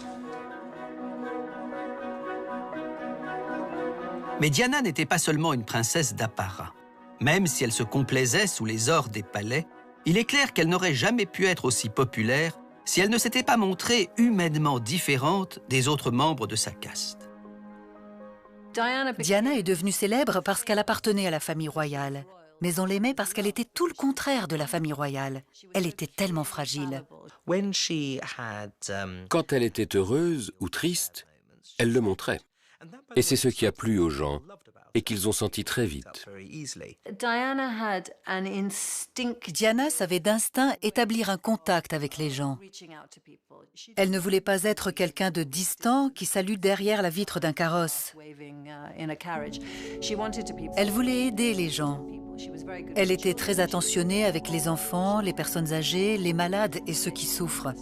Mais Diana n'était pas seulement une princesse d'apparat. Même si elle se complaisait sous les ors des palais, il est clair qu'elle n'aurait jamais pu être aussi populaire si elle ne s'était pas montrée humainement différente des autres membres de sa caste.
Diana est devenue célèbre parce qu'elle appartenait à la famille royale. Mais on l'aimait parce qu'elle était tout le contraire de la famille royale. Elle était tellement fragile.
Quand elle était heureuse ou triste, elle le montrait. Et c'est ce qui a plu aux gens et qu'ils ont senti très vite.
Diana savait d'instinct établir un contact avec les gens. Elle ne voulait pas être quelqu'un de distant qui salue derrière la vitre d'un carrosse. Elle voulait aider les gens. Elle était très attentionnée avec les enfants, les personnes âgées, les malades et ceux qui souffrent.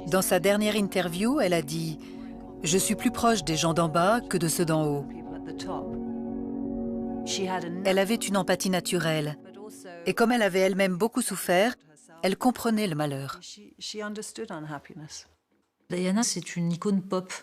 Dans sa dernière interview, elle a dit « Je suis plus proche des gens d'en bas que de ceux d'en haut ». Elle avait une empathie naturelle. Et comme elle avait elle-même beaucoup souffert, elle comprenait le malheur.
Diana, c'est une icône pop.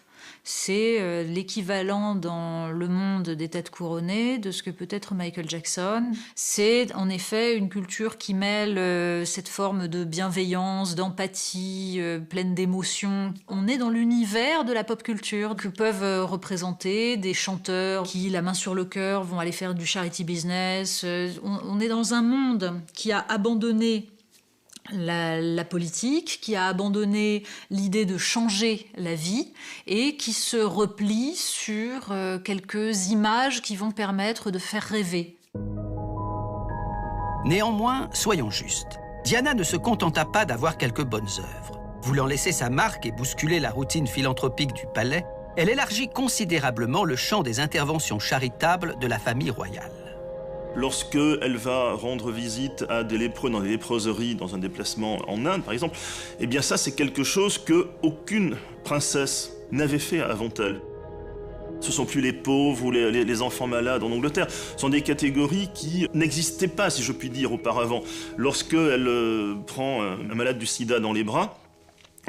C'est l'équivalent dans le monde des têtes couronnées de ce que peut être Michael Jackson. C'est en effet une culture qui mêle cette forme de bienveillance, d'empathie, pleine d'émotions. On est dans l'univers de la pop culture que peuvent représenter des chanteurs qui, la main sur le cœur, vont aller faire du charity business. On est dans un monde qui a abandonné la politique, qui a abandonné l'idée de changer la vie et qui se replie sur quelques images qui vont permettre de faire rêver.
Néanmoins, soyons justes, Diana ne se contenta pas d'avoir quelques bonnes œuvres. Voulant laisser sa marque et bousculer la routine philanthropique du palais, elle élargit considérablement le champ des interventions charitables de la famille royale.
Lorsque elle va rendre visite à des lépreux dans des léproseries, dans un déplacement en Inde, par exemple, eh bien ça, c'est quelque chose qu'aucune princesse n'avait fait avant elle. Ce ne sont plus les pauvres ou les enfants malades en Angleterre. Ce sont des catégories qui n'existaient pas, si je puis dire, auparavant. Lorsqu'elle prend un malade du sida dans les bras,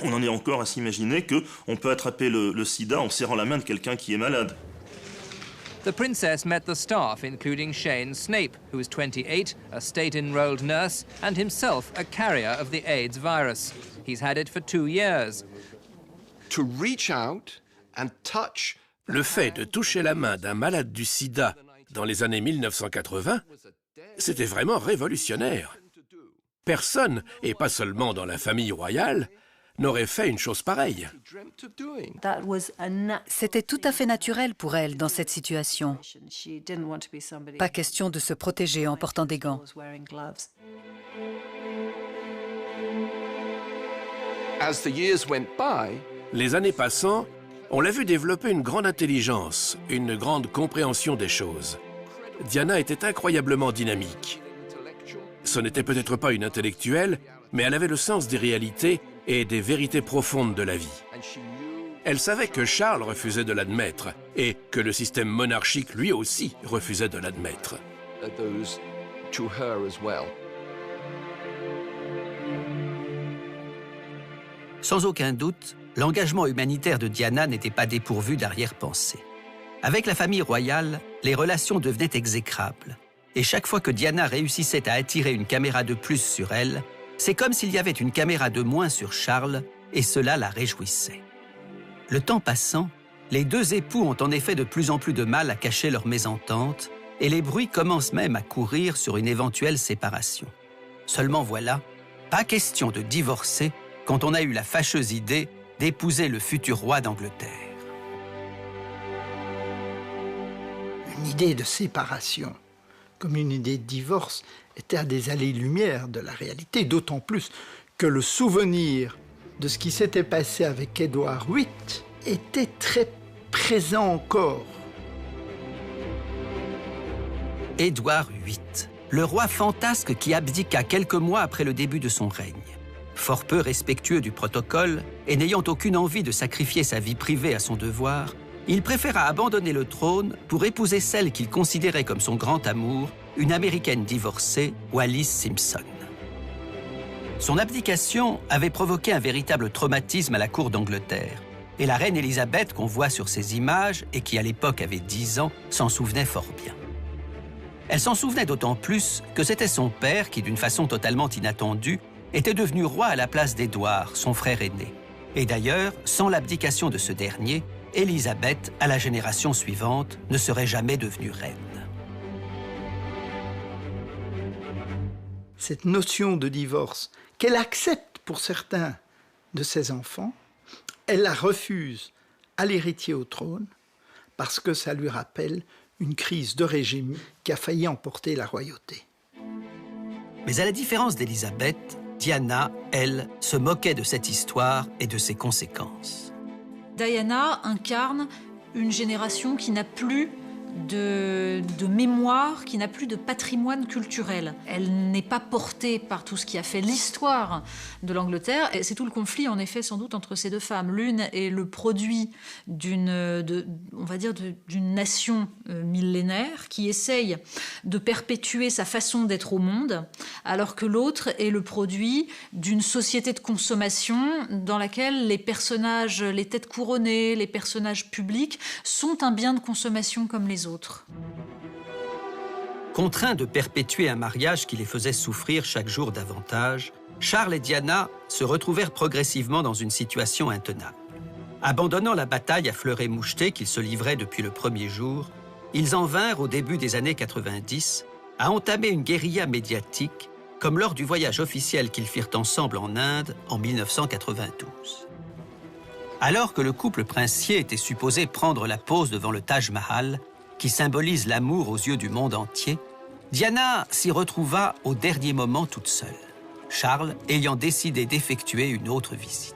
on en est encore à s'imaginer qu'on peut attraper le sida en serrant la main de quelqu'un qui est malade.
The princess met the staff, including Shane Snape, who is 28, a state-enrolled nurse, and himself a carrier of the AIDS virus. He's had it for 2 years.
To reach out and touch.
Le fait de toucher la main d'un malade du sida dans les années 1980, c'était vraiment révolutionnaire. Personne, et pas seulement dans la famille royale, n'aurait fait une chose pareille.
C'était tout à fait naturel pour elle dans cette situation. Pas question de se protéger en portant des gants.
Les années passant, on l'a vu développer une grande intelligence, une grande compréhension des choses. Diana était incroyablement dynamique. Ce n'était peut-être pas une intellectuelle, mais elle avait le sens des réalités et des vérités profondes de la vie. Elle savait que Charles refusait de l'admettre et que le système monarchique lui aussi refusait de l'admettre.
Sans aucun doute, l'engagement humanitaire de Diana n'était pas dépourvu d'arrière-pensée. Avec la famille royale, les relations devenaient exécrables. Et chaque fois que Diana réussissait à attirer une caméra de plus sur elle, c'est comme s'il y avait une caméra de moins sur Charles, et cela la réjouissait. Le temps passant, les deux époux ont en effet de plus en plus de mal à cacher leur mésentente, et les bruits commencent même à courir sur une éventuelle séparation. Seulement voilà, pas question de divorcer quand on a eu la fâcheuse idée d'épouser le futur roi d'Angleterre.
Une idée de séparation, comme une idée de divorce, était à des allées-lumière de la réalité, d'autant plus que le souvenir de ce qui s'était passé avec Édouard VIII était très présent encore.
Édouard VIII, le roi fantasque qui abdiqua quelques mois après le début de son règne. Fort peu respectueux du protocole et n'ayant aucune envie de sacrifier sa vie privée à son devoir, il préféra abandonner le trône pour épouser celle qu'il considérait comme son grand amour, une Américaine divorcée, Wallis Simpson. Son abdication avait provoqué un véritable traumatisme à la cour d'Angleterre, et la reine Élisabeth qu'on voit sur ces images, et qui à l'époque avait 10 ans, s'en souvenait fort bien. Elle s'en souvenait d'autant plus que c'était son père qui, d'une façon totalement inattendue, était devenu roi à la place d'Édouard, son frère aîné. Et d'ailleurs, sans l'abdication de ce dernier, Élisabeth, à la génération suivante, ne serait jamais devenue reine.
Cette notion de divorce, qu'elle accepte pour certains de ses enfants, elle la refuse à l'héritier au trône parce que ça lui rappelle une crise de régime qui a failli emporter la royauté.
Mais à la différence d'Élisabeth, Diana, elle, se moquait de cette histoire et de ses conséquences.
Diana incarne une génération qui n'a plus de mémoire, qui n'a plus de patrimoine culturel. Elle n'est pas portée par tout ce qui a fait l'histoire de l'Angleterre. Et c'est tout le conflit, en effet, sans doute, entre ces deux femmes. L'une est le produit d'une nation millénaire qui essaye de perpétuer sa façon d'être au monde, alors que l'autre est le produit d'une société de consommation dans laquelle les personnages, les têtes couronnées, les personnages publics sont un bien de consommation comme les autres.
Contraints de perpétuer un mariage qui les faisait souffrir chaque jour davantage, Charles et Diana se retrouvèrent progressivement dans une situation intenable. Abandonnant la bataille à fleuret et moucheté qu'ils se livraient depuis le premier jour, ils en vinrent au début des années 90 à entamer une guérilla médiatique, comme lors du voyage officiel qu'ils firent ensemble en Inde en 1992. Alors que le couple princier était supposé prendre la pose devant le Taj Mahal, qui symbolise l'amour aux yeux du monde entier, Diana s'y retrouva au dernier moment toute seule, Charles ayant décidé d'effectuer une autre visite.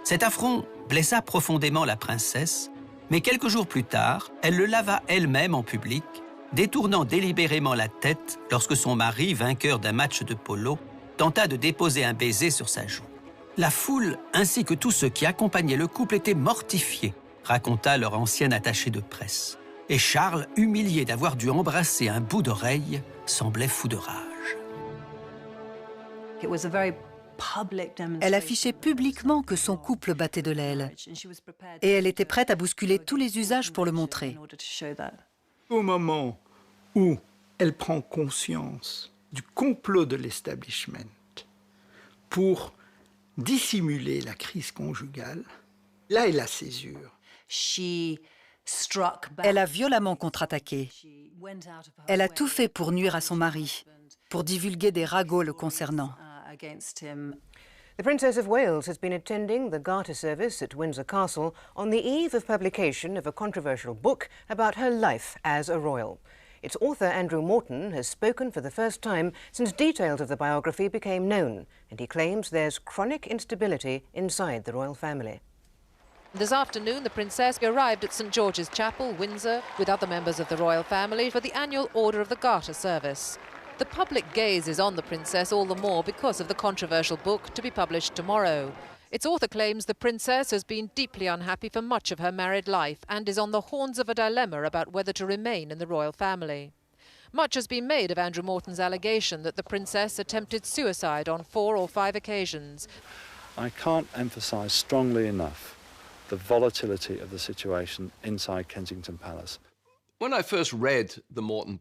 Cet affront blessa profondément la princesse, mais quelques jours plus tard, elle le lava elle-même en public, détournant délibérément la tête lorsque son mari, vainqueur d'un match de polo, tenta de déposer un baiser sur sa joue. La foule, ainsi que tous ceux qui accompagnaient le couple, étaient mortifiés, raconta leur ancienne attachée de presse. Et Charles, humilié d'avoir dû embrasser un bout d'oreille, semblait fou de rage.
Elle affichait publiquement que son couple battait de l'aile. Et elle était prête à bousculer tous les usages pour le montrer.
Au moment où elle prend conscience du complot de l'establishment pour dissimuler la crise conjugale, là est la césure.
Elle a violemment contre-attaqué. Elle a tout fait pour nuire à son mari, pour divulguer des ragots le concernant.
The Princess of Wales has been attending the Garter service at Windsor Castle on the eve of publication of a controversial book about her life as a royal. Its author, Andrew Morton, has spoken for the first time since details of the biography became known, and he claims there's chronic instability inside the royal family.
This afternoon, the Princess arrived at St George's Chapel, Windsor, with other members of the royal family for the annual Order of the Garter service. The public gaze is on the Princess all the more because of the controversial book to be published tomorrow. Its author claims the Princess has been deeply unhappy for much of her married life and is on the horns of a dilemma about whether to remain in the royal family. Much has been made of Andrew Morton's allegation that the Princess attempted suicide on 4 or 5 occasions.
I can't emphasise strongly enough the volatility of the situation inside Kensington Palace.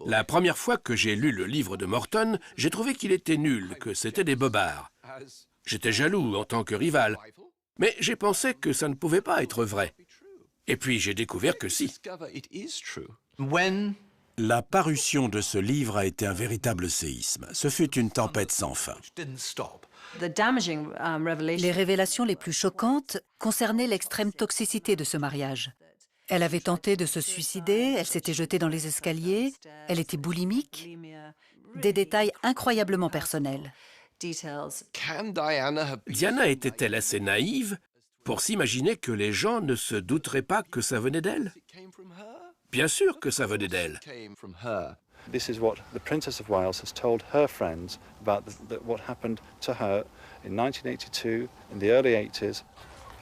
La première fois que j'ai lu le livre de Morton, j'ai trouvé qu'il était nul, que c'était des bobards. J'étais jaloux en tant que rival, mais j'ai pensé que ça ne pouvait pas être vrai. Et puis j'ai découvert que si.
La parution de ce livre a été un véritable séisme. Ce fut une tempête sans fin.
Les révélations les plus choquantes concernaient l'extrême toxicité de ce mariage. Elle avait tenté de se suicider, elle s'était jetée dans les escaliers, elle était boulimique. Des détails incroyablement personnels.
Diana était-elle assez naïve pour s'imaginer que les gens ne se douteraient pas que ça venait d'elle? Bien sûr que ça venait d'elle.
This is what the Princess of Wales has told her friends about what happened to her in 1982, in the early 80s.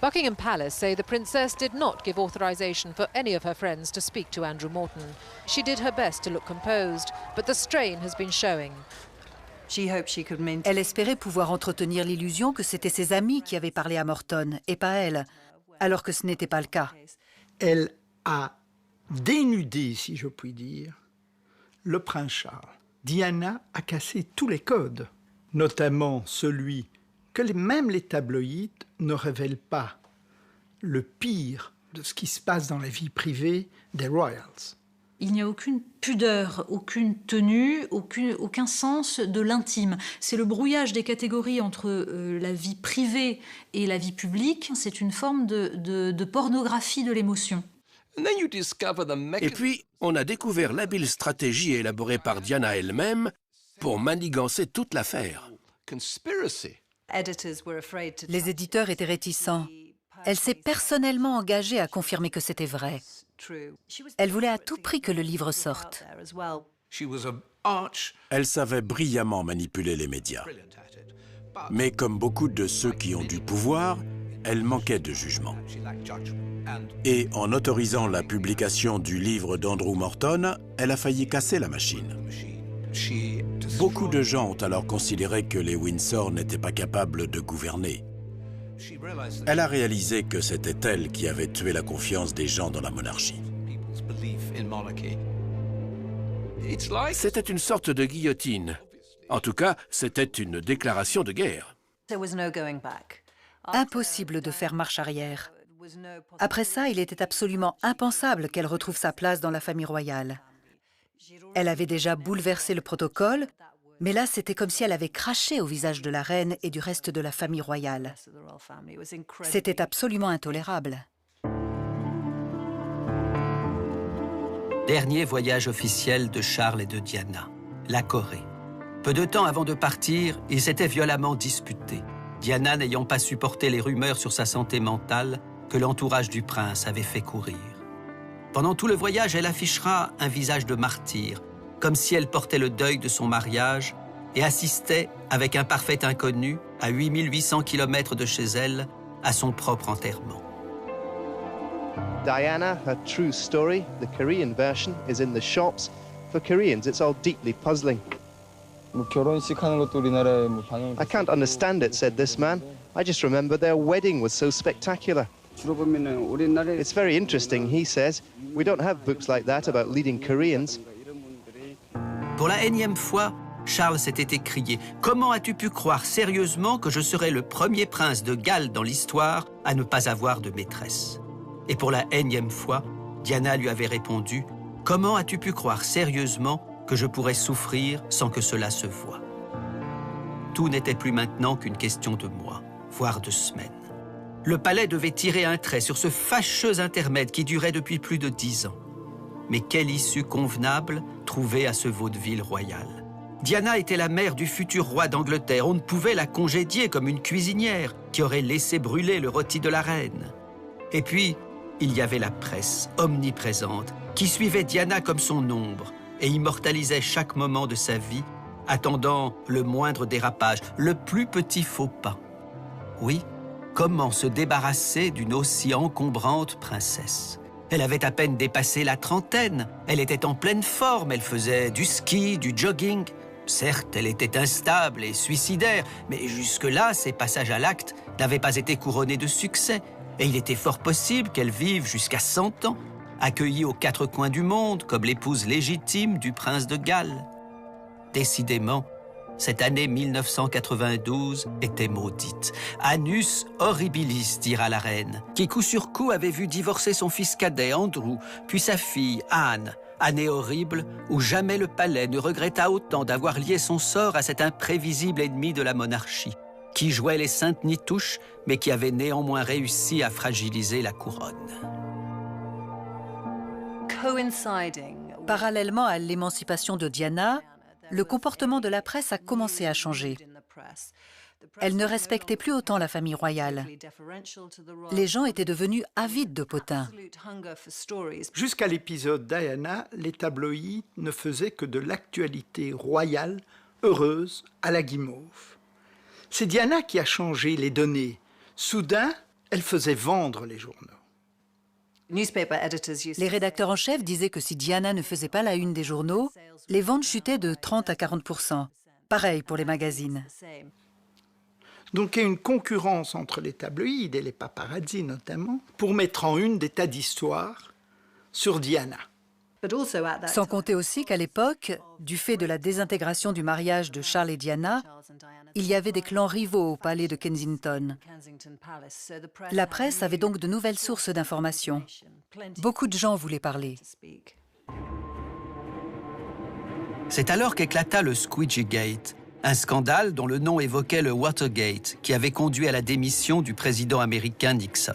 Buckingham Palace say the Princess did not give authorization for any of her friends to speak to Andrew Morton. She did her best to look composed, but the strain has been showing.
Elle espérait pouvoir entretenir l'illusion que c'était ses amis qui avaient parlé à Morton, et pas elle, alors que ce n'était pas le cas.
Elle a dénudé, si je puis dire, le prince Charles. Diana a cassé tous les codes, notamment celui que même les tabloïds ne révèlent pas, le pire de ce qui se passe dans la vie privée des royals.
Il n'y a aucune pudeur, aucune tenue, aucun sens de l'intime. C'est le brouillage des catégories entre la vie privée et la vie publique. C'est une forme de pornographie de l'émotion.
Et puis, on a découvert l'habile stratégie élaborée par Diana elle-même pour manigancer toute l'affaire.
Les éditeurs étaient réticents. Elle s'est personnellement engagée à confirmer que c'était vrai. Elle voulait à tout prix que le livre sorte.
Elle savait brillamment manipuler les médias. Mais comme beaucoup de ceux qui ont du pouvoir, elle manquait de jugement. Et en autorisant la publication du livre d'Andrew Morton, elle a failli casser la machine. Beaucoup de gens ont alors considéré que les Windsor n'étaient pas capables de gouverner. Elle a réalisé que c'était elle qui avait tué la confiance des gens dans la monarchie.
C'était une sorte de guillotine. En tout cas, c'était une déclaration de guerre.
Impossible de faire marche arrière. Après ça, il était absolument impensable qu'elle retrouve sa place dans la famille royale. Elle avait déjà bouleversé le protocole, mais là, c'était comme si elle avait craché au visage de la reine et du reste de la famille royale. C'était absolument intolérable.
Dernier voyage officiel de Charles et de Diana, la Corée. Peu de temps avant de partir, ils s'étaient violemment disputés, Diana n'ayant pas supporté les rumeurs sur sa santé mentale que l'entourage du prince avait fait courir. Pendant tout le voyage, elle affichera un visage de martyr, comme si elle portait le deuil de son mariage et assistait, avec un parfait inconnu, à 8800 km de chez elle, à son propre enterrement.
Diana, her true story, the Korean version, is in the shops. For Koreans, it's all deeply puzzling. I can't understand it, said this man. I just remember their wedding was so spectacular. It's very interesting, he says. We don't have books like that about leading Koreans.
Pour la énième fois, Charles s'était écrié « Comment as-tu pu croire sérieusement que je serais le premier prince de Galles dans l'histoire à ne pas avoir de maîtresse ?» Et pour la énième fois, Diana lui avait répondu « Comment as-tu pu croire sérieusement que je pourrais souffrir sans que cela se voie ?» Tout n'était plus maintenant qu'une question de moi. voire de semaines. Le palais devait tirer un trait sur ce fâcheux intermède qui durait depuis plus de 10 ans. Mais quelle issue convenable trouver à ce vaudeville royal. Diana était la mère du futur roi d'Angleterre. On ne pouvait la congédier comme une cuisinière qui aurait laissé brûler le rôti de la reine. Et puis, il y avait la presse, omniprésente, qui suivait Diana comme son ombre et immortalisait chaque moment de sa vie, attendant le moindre dérapage, le plus petit faux pas. Oui, comment se débarrasser d'une aussi encombrante princesse? Elle avait à peine dépassé la trentaine, elle était en pleine forme, elle faisait du ski, du jogging. Certes, elle était instable et suicidaire, mais jusque-là, ses passages à l'acte n'avaient pas été couronnés de succès. Et il était fort possible qu'elle vive jusqu'à 100 ans, accueillie aux 4 coins du monde comme l'épouse légitime du prince de Galles. Décidément, cette année 1992 était maudite. Annus horribilis, dira la reine, qui coup sur coup avait vu divorcer son fils cadet Andrew, puis sa fille Anne. Année horrible où jamais le palais ne regretta autant d'avoir lié son sort à cet imprévisible ennemi de la monarchie, qui jouait les saintes nitouches, mais qui avait néanmoins réussi à fragiliser la couronne.
Parallèlement à l'émancipation de Diana, le comportement de la presse a commencé à changer. Elle ne respectait plus autant la famille royale. Les gens étaient devenus avides de potins.
Jusqu'à l'épisode Diana, les tabloïds ne faisaient que de l'actualité royale, heureuse, à la guimauve. C'est Diana qui a changé les données. Soudain, elle faisait vendre les journaux.
Les rédacteurs en chef disaient que si Diana ne faisait pas la une des journaux, les ventes chutaient de 30 à 40%. Pareil pour les magazines.
Donc il y a une concurrence entre les tabloïds et les paparazzi notamment pour mettre en une des tas d'histoires sur Diana.
Sans compter aussi qu'à l'époque, du fait de la désintégration du mariage de Charles et Diana, il y avait des clans rivaux au palais de Kensington. La presse avait donc de nouvelles sources d'informations. Beaucoup de gens voulaient parler.
C'est alors qu'éclata le Squeegee Gate, un scandale dont le nom évoquait le Watergate, qui avait conduit à la démission du président américain Nixon.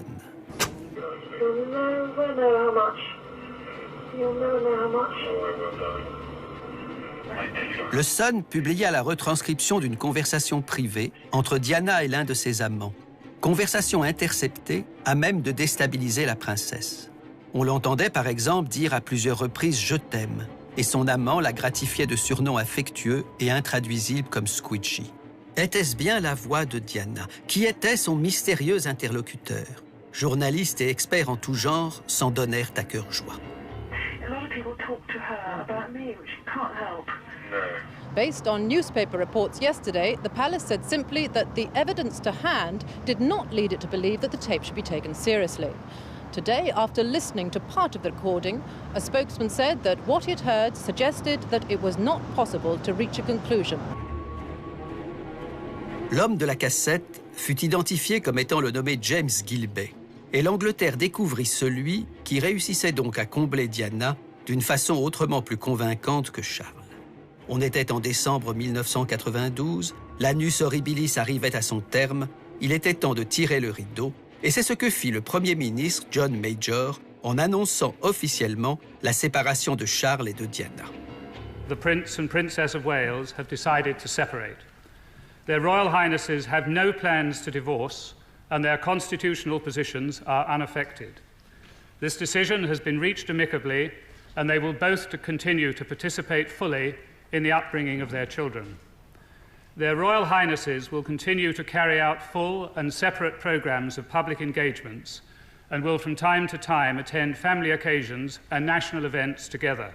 Le Sun publia la retranscription d'une conversation privée entre Diana et l'un de ses amants. Conversation interceptée à même de déstabiliser la princesse. On l'entendait par exemple dire à plusieurs reprises « je t'aime » et son amant la gratifiait de surnoms affectueux et intraduisibles comme Squeegee. Était-ce bien la voix de Diana? Qui était son mystérieux interlocuteur? Journalistes et experts en tout genre s'en donnèrent à cœur joie.
Based on newspaper reports yesterday, the palace said simply that the evidence to hand did not lead it to believe that the tape should be taken seriously. Today, after listening to part of the recording, a spokesman said that what he'd heard suggested that it was not possible to reach a conclusion.
L'homme de la cassette fut identifié comme étant le nommé James Gilbey, et l'Angleterre découvrit celui qui réussissait donc à combler Diana d'une façon autrement plus convaincante que Charles. On était en décembre 1992, l'annus horribilis arrivait à son terme, il était temps de tirer le rideau, et c'est ce que fit le Premier ministre John Major en annonçant officiellement la séparation de Charles et de Diana.
The Prince and Princess of Wales have decided to separate. Their Royal Highnesses have no plans to divorce, and their constitutional positions are unaffected. This decision has been reached amicably, and they will both continue to participate fully in the upbringing of their children. Their Royal Highnesses will continue to carry out full and separate programs of public engagements and will from time to time attend family occasions and national events together.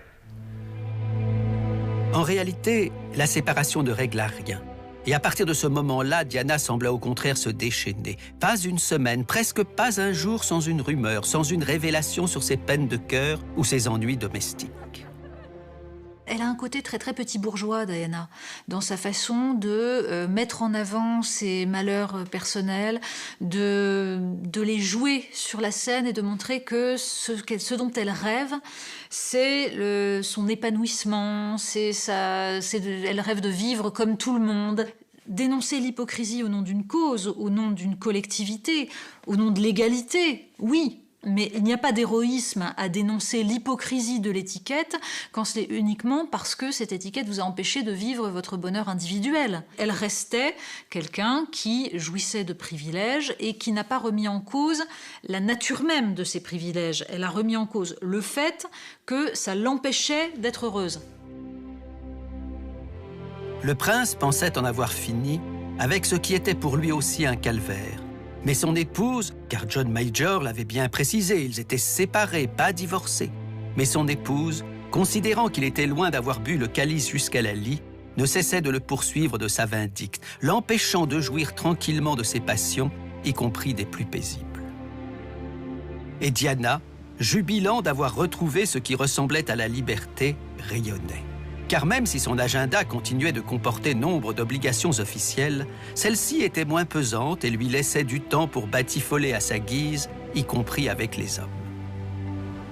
En réalité, la séparation ne régla rien. Et à partir de ce moment-là, Diana sembla au contraire se déchaîner. Pas une semaine, presque pas un jour sans une rumeur, sans une révélation sur ses peines de cœur ou ses ennuis domestiques.
Elle a un côté très très petit bourgeois, Diana, dans sa façon de mettre en avant ses malheurs personnels, de les jouer sur la scène et de montrer que ce dont elle rêve, c'est son épanouissement, elle rêve de vivre comme tout le monde. Dénoncer l'hypocrisie au nom d'une cause, au nom d'une collectivité, au nom de l'égalité, oui. Mais il n'y a pas d'héroïsme à dénoncer l'hypocrisie de l'étiquette quand c'est uniquement parce que cette étiquette vous a empêché de vivre votre bonheur individuel. Elle restait quelqu'un qui jouissait de privilèges et qui n'a pas remis en cause la nature même de ces privilèges. Elle a remis en cause le fait que ça l'empêchait d'être heureuse.
Le prince pensait en avoir fini avec ce qui était pour lui aussi un calvaire. Mais son épouse, car John Major l'avait bien précisé, ils étaient séparés, pas divorcés. Mais son épouse, considérant qu'il était loin d'avoir bu le calice jusqu'à la lie, ne cessait de le poursuivre de sa vindicte, l'empêchant de jouir tranquillement de ses passions, y compris des plus paisibles. Et Diana, jubilant d'avoir retrouvé ce qui ressemblait à la liberté, rayonnait. Car même si son agenda continuait de comporter nombre d'obligations officielles, celle-ci était moins pesante et lui laissait du temps pour batifoler à sa guise, y compris avec les hommes.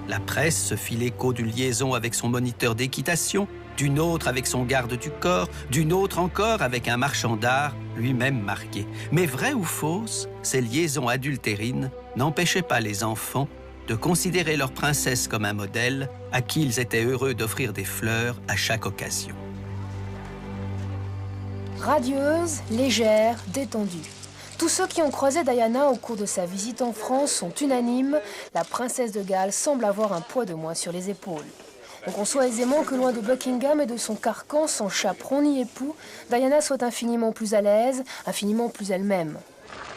La presse se fit l'écho d'une liaison avec son moniteur d'équitation, d'une autre avec son garde du corps, d'une autre encore avec un marchand d'art, lui-même marié. Mais vraies ou fausses, ces liaisons adultérines n'empêchaient pas les enfants de considérer leur princesse comme un modèle à qui ils étaient heureux d'offrir des fleurs à chaque occasion.
Radieuse, légère, détendue. Tous ceux qui ont croisé Diana au cours de sa visite en France sont unanimes, la princesse de Galles semble avoir un poids de moins sur les épaules. On conçoit aisément que loin de Buckingham et de son carcan sans chaperon ni époux, Diana soit infiniment plus à l'aise, infiniment plus elle-même.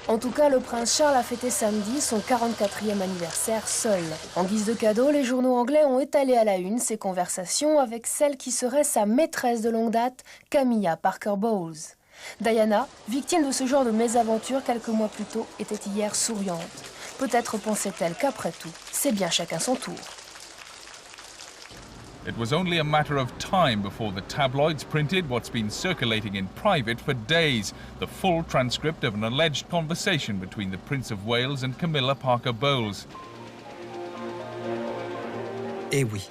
En tout cas, le prince Charles a fêté samedi son 44e anniversaire seul. En guise de cadeau, les journaux anglais ont étalé à la une ses conversations avec celle qui serait sa maîtresse de longue date, Camilla Parker Bowles. Diana, victime de ce genre de mésaventure quelques mois plus tôt, était hier souriante. Peut-être pensait-elle qu'après tout, c'est bien chacun son tour.
It was only a matter of time before the tabloids printed what's been circulating in private for days, the full transcript of an alleged conversation between the Prince of Wales and Camilla Parker Bowles.
Eh oui,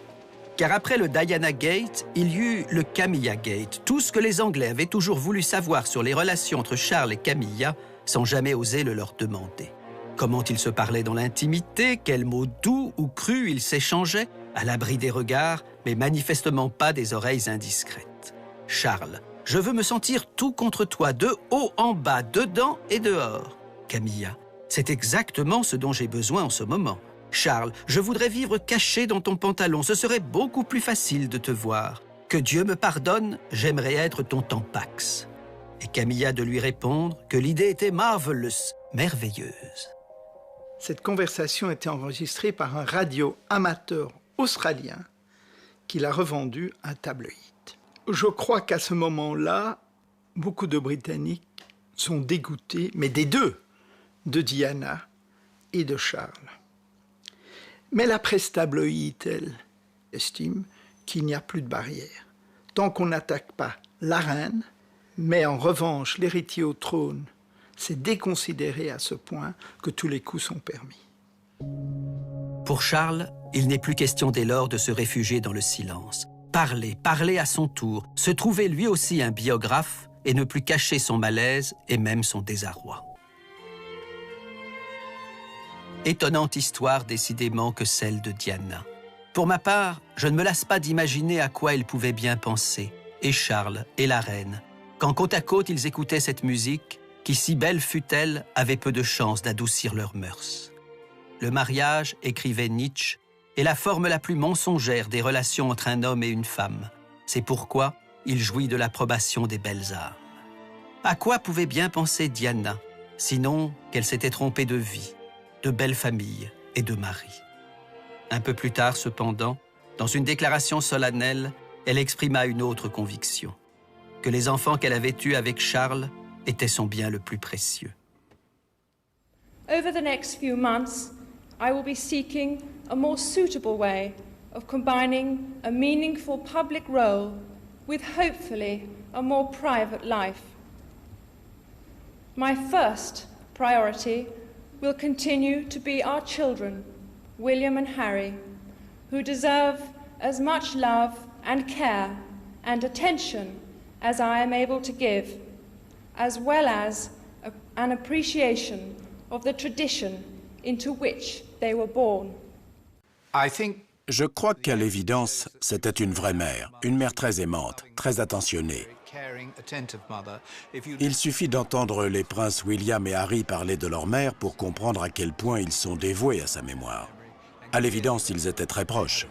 car après le Diana Gate, il y eut le Camilla Gate, tout ce que les Anglais avaient toujours voulu savoir sur les relations entre Charles et Camilla, sans jamais oser le leur demander. Comment ils se parlaient dans l'intimité, quels mots doux ou crus ils s'échangeaient, à l'abri des regards, mais manifestement pas des oreilles indiscrètes. Charles, je veux me sentir tout contre toi, de haut en bas, dedans et dehors. Camilla, c'est exactement ce dont j'ai besoin en ce moment. Charles, je voudrais vivre caché dans ton pantalon, ce serait beaucoup plus facile de te voir. Que Dieu me pardonne, j'aimerais être ton Tampax. Et Camilla de lui répondre que l'idée était marvelous, merveilleuse.
Cette conversation était enregistrée par un radio amateur australien qui l'a revendu à un tabloïd. Je crois qu'à ce moment-là, beaucoup de Britanniques sont dégoûtés, mais des deux, de Diana et de Charles. Mais la presse tabloïde, elle, estime qu'il n'y a plus de barrière. Tant qu'on n'attaque pas la reine, mais en revanche l'héritier au trône, c'est déconsidéré à ce point que tous les coups sont permis.
Pour Charles, il n'est plus question dès lors de se réfugier dans le silence. Parler à son tour, se trouver lui aussi un biographe et ne plus cacher son malaise et même son désarroi. Étonnante histoire décidément que celle de Diana. Pour ma part, je ne me lasse pas d'imaginer à quoi elle pouvait bien penser, et Charles et la reine, quand côte à côte ils écoutaient cette musique, qui si belle fût-elle, avait peu de chance d'adoucir leurs mœurs. Le mariage, écrivait Nietzsche, est la forme la plus mensongère des relations entre un homme et une femme. C'est pourquoi il jouit de l'approbation des belles âmes. À quoi pouvait bien penser Diana, sinon qu'elle s'était trompée de vie, de belle famille et de mari? Un peu plus tard, cependant, dans une déclaration solennelle, elle exprima une autre conviction, que les enfants qu'elle avait eus avec Charles étaient son bien le plus précieux.
Over the next few months, I will be seeking a more suitable way of combining a meaningful public role with hopefully a more private life. My first priority will continue to be our children, William and Harry, who deserve as much love and care and attention as I am able to give, as well as an appreciation of the tradition into which they were born.
Je crois qu'à l'évidence, c'était une vraie mère, une mère très aimante, très attentionnée. Il suffit d'entendre les princes William et Harry parler de leur mère pour comprendre à quel point ils sont dévoués à sa mémoire. À l'évidence, ils étaient très proches.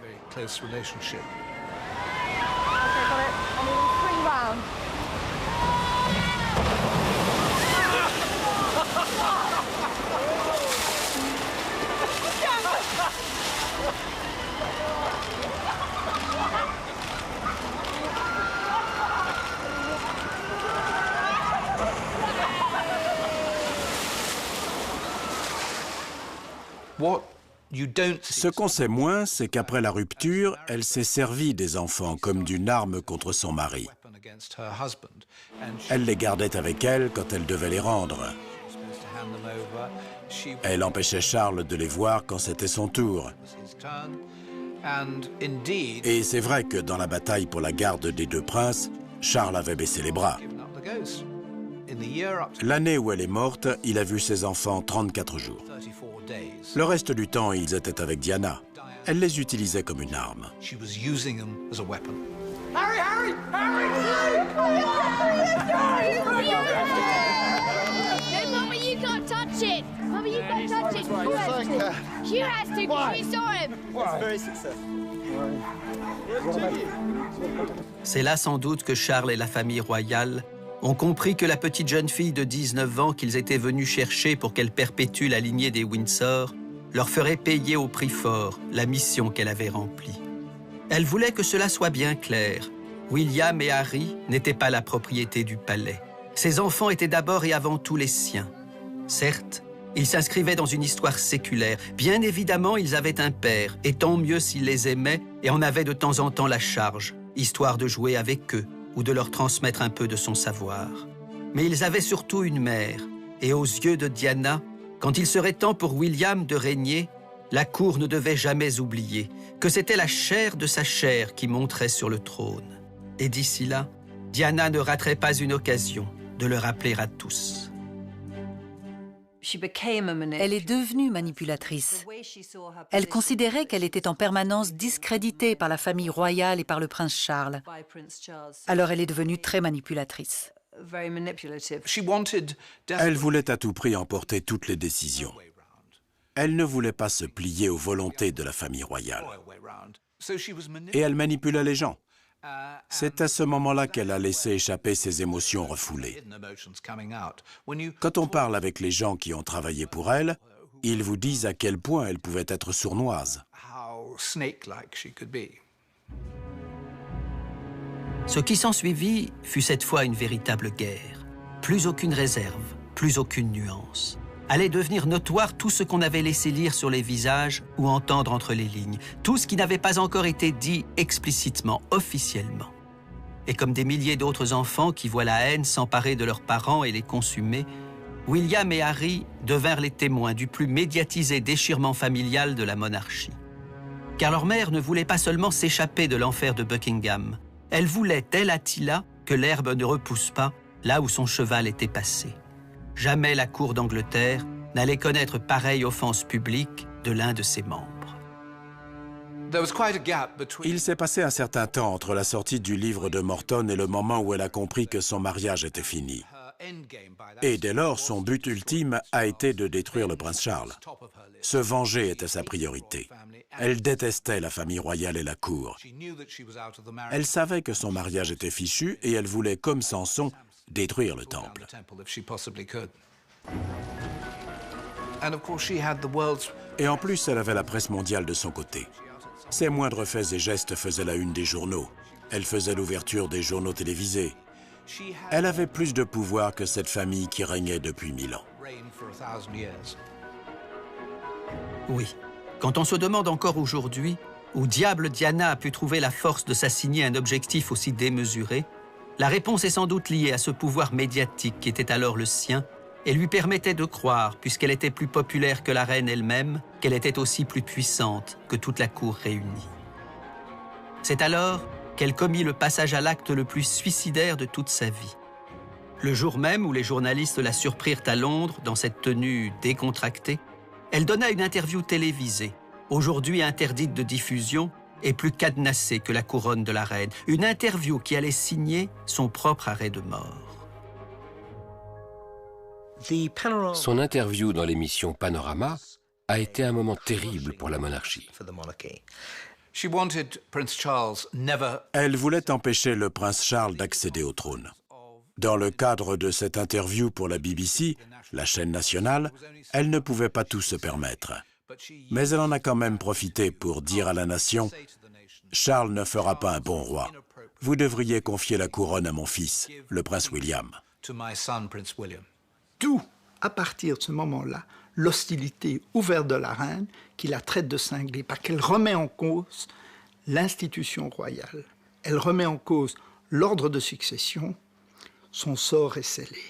Ce qu'on sait moins, c'est qu'après la rupture, elle s'est servie des enfants comme d'une arme contre son mari. Elle les gardait avec elle quand elle devait les rendre. Elle empêchait Charles de les voir quand c'était son tour. Et c'est vrai que dans la bataille pour la garde des deux princes, Charles avait baissé les bras. L'année où elle est morte, il a vu ses enfants 34 jours. Le reste du temps, ils étaient avec Diana. Elle les utilisait comme une arme.
Harry! Harry! Harry! No, Mama, you can't touch it. Mama, you can't touch it. She has to because we saw him. It's very successful.
C'est là sans doute que Charles et la famille royale ont compris que la petite jeune fille de 19 ans qu'ils étaient venus chercher pour qu'elle perpétue la lignée des Windsor leur ferait payer au prix fort la mission qu'elle avait remplie. Elle voulait que cela soit bien clair. William et Harry n'étaient pas la propriété du palais. Ses enfants étaient d'abord et avant tout les siens. Certes, ils s'inscrivaient dans une histoire séculaire. Bien évidemment, ils avaient un père, et tant mieux s'ils les aimaient et en avaient de temps en temps la charge, histoire de jouer avec eux ou de leur transmettre un peu de son savoir. Mais ils avaient surtout une mère, et aux yeux de Diana, quand il serait temps pour William de régner, la cour ne devait jamais oublier que c'était la chair de sa chair qui monterait sur le trône. Et d'ici là, Diana ne raterait pas une occasion de le rappeler à tous.
Elle est devenue manipulatrice. Elle considérait qu'elle était en permanence discréditée par la famille royale et par le prince Charles. Alors elle est devenue très manipulatrice.
Elle voulait à tout prix emporter toutes les décisions. Elle ne voulait pas se plier aux volontés de la famille royale. Et elle manipulait les gens. C'est à ce moment-là qu'elle a laissé échapper ses émotions refoulées. Quand on parle avec les gens qui ont travaillé pour elle, ils vous disent à quel point elle pouvait être sournoise.
Ce qui s'ensuivit fut cette fois une véritable guerre. Plus aucune réserve, plus aucune nuance. Allait devenir notoire tout ce qu'on avait laissé lire sur les visages ou entendre entre les lignes, tout ce qui n'avait pas encore été dit explicitement, officiellement. Et comme des milliers d'autres enfants qui voient la haine s'emparer de leurs parents et les consumer, William et Harry devinrent les témoins du plus médiatisé déchirement familial de la monarchie. Car leur mère ne voulait pas seulement s'échapper de l'enfer de Buckingham, elle voulait, telle Attila, que l'herbe ne repousse pas là où son cheval était passé. Jamais la cour d'Angleterre n'allait connaître pareille offense publique de l'un de ses membres.
Il s'est passé un certain temps entre la sortie du livre de Morton et le moment où elle a compris que son mariage était fini. Et dès lors, son but ultime a été de détruire le prince Charles. Se venger était sa priorité. Elle détestait la famille royale et la cour. Elle savait que son mariage était fichu et elle voulait, comme Samson, détruire le temple. Et en plus, elle avait la presse mondiale de son côté. Ses moindres faits et gestes faisaient la une des journaux. Elle faisait l'ouverture des journaux télévisés. Elle avait plus de pouvoir que cette famille qui régnait depuis 1000 ans.
Oui, quand on se demande encore aujourd'hui où diable Diana a pu trouver la force de s'assigner un objectif aussi démesuré, la réponse est sans doute liée à ce pouvoir médiatique qui était alors le sien et lui permettait de croire, puisqu'elle était plus populaire que la reine elle-même, qu'elle était aussi plus puissante que toute la cour réunie. C'est alors qu'elle commit le passage à l'acte le plus suicidaire de toute sa vie. Le jour même où les journalistes la surprirent à Londres, dans cette tenue décontractée, elle donna une interview télévisée, aujourd'hui interdite de diffusion et plus cadenassée que la couronne de la reine. Une interview qui allait signer son propre arrêt de mort.
Son interview dans l'émission Panorama a été un moment terrible pour la monarchie.
Elle voulait empêcher le prince Charles d'accéder au trône. Dans le cadre de cette interview pour la BBC, la chaîne nationale, elle ne pouvait pas tout se permettre. Mais elle en a quand même profité pour dire à la nation « Charles ne fera pas un bon roi. Vous devriez confier la couronne à mon fils, le prince William. »
D'où, à partir de ce moment-là, l'hostilité ouverte de la reine qui la traite de cinglée, parce qu'elle remet en cause l'institution royale. Elle remet en cause l'ordre de succession. Son sort est scellé.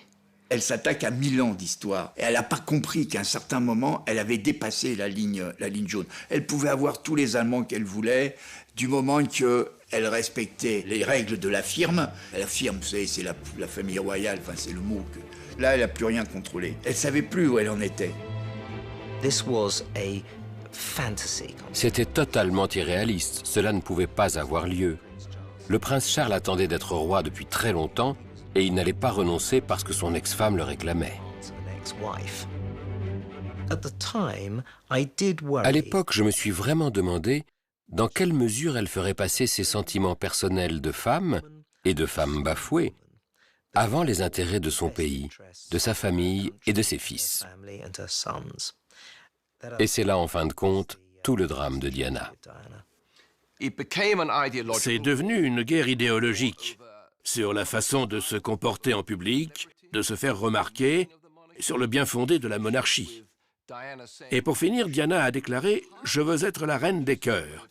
Elle s'attaque à 1000 ans d'histoire. Et elle n'a pas compris qu'à un certain moment, elle avait dépassé la ligne jaune. Elle pouvait avoir tous les Allemands qu'elle voulait, du moment qu'elle respectait les règles de la firme. La firme, vous savez, c'est la famille royale, enfin, c'est le mot que... Là, elle n'a plus rien contrôlé. Elle ne savait plus où elle en était.
C'était totalement irréaliste. Cela ne pouvait pas avoir lieu. Le prince Charles attendait d'être roi depuis très longtemps et il n'allait pas renoncer parce que son ex-femme le réclamait. À l'époque, je me suis vraiment demandé dans quelle mesure elle ferait passer ses sentiments personnels de femme et de femme bafouée avant les intérêts de son pays, de sa famille et de ses fils. Et c'est là, en fin de compte, tout le drame de Diana.
C'est devenu une guerre idéologique sur la façon de se comporter en public, de se faire remarquer, sur le bien fondé de la monarchie. Et pour finir, Diana a déclaré « Je veux être la reine des cœurs ».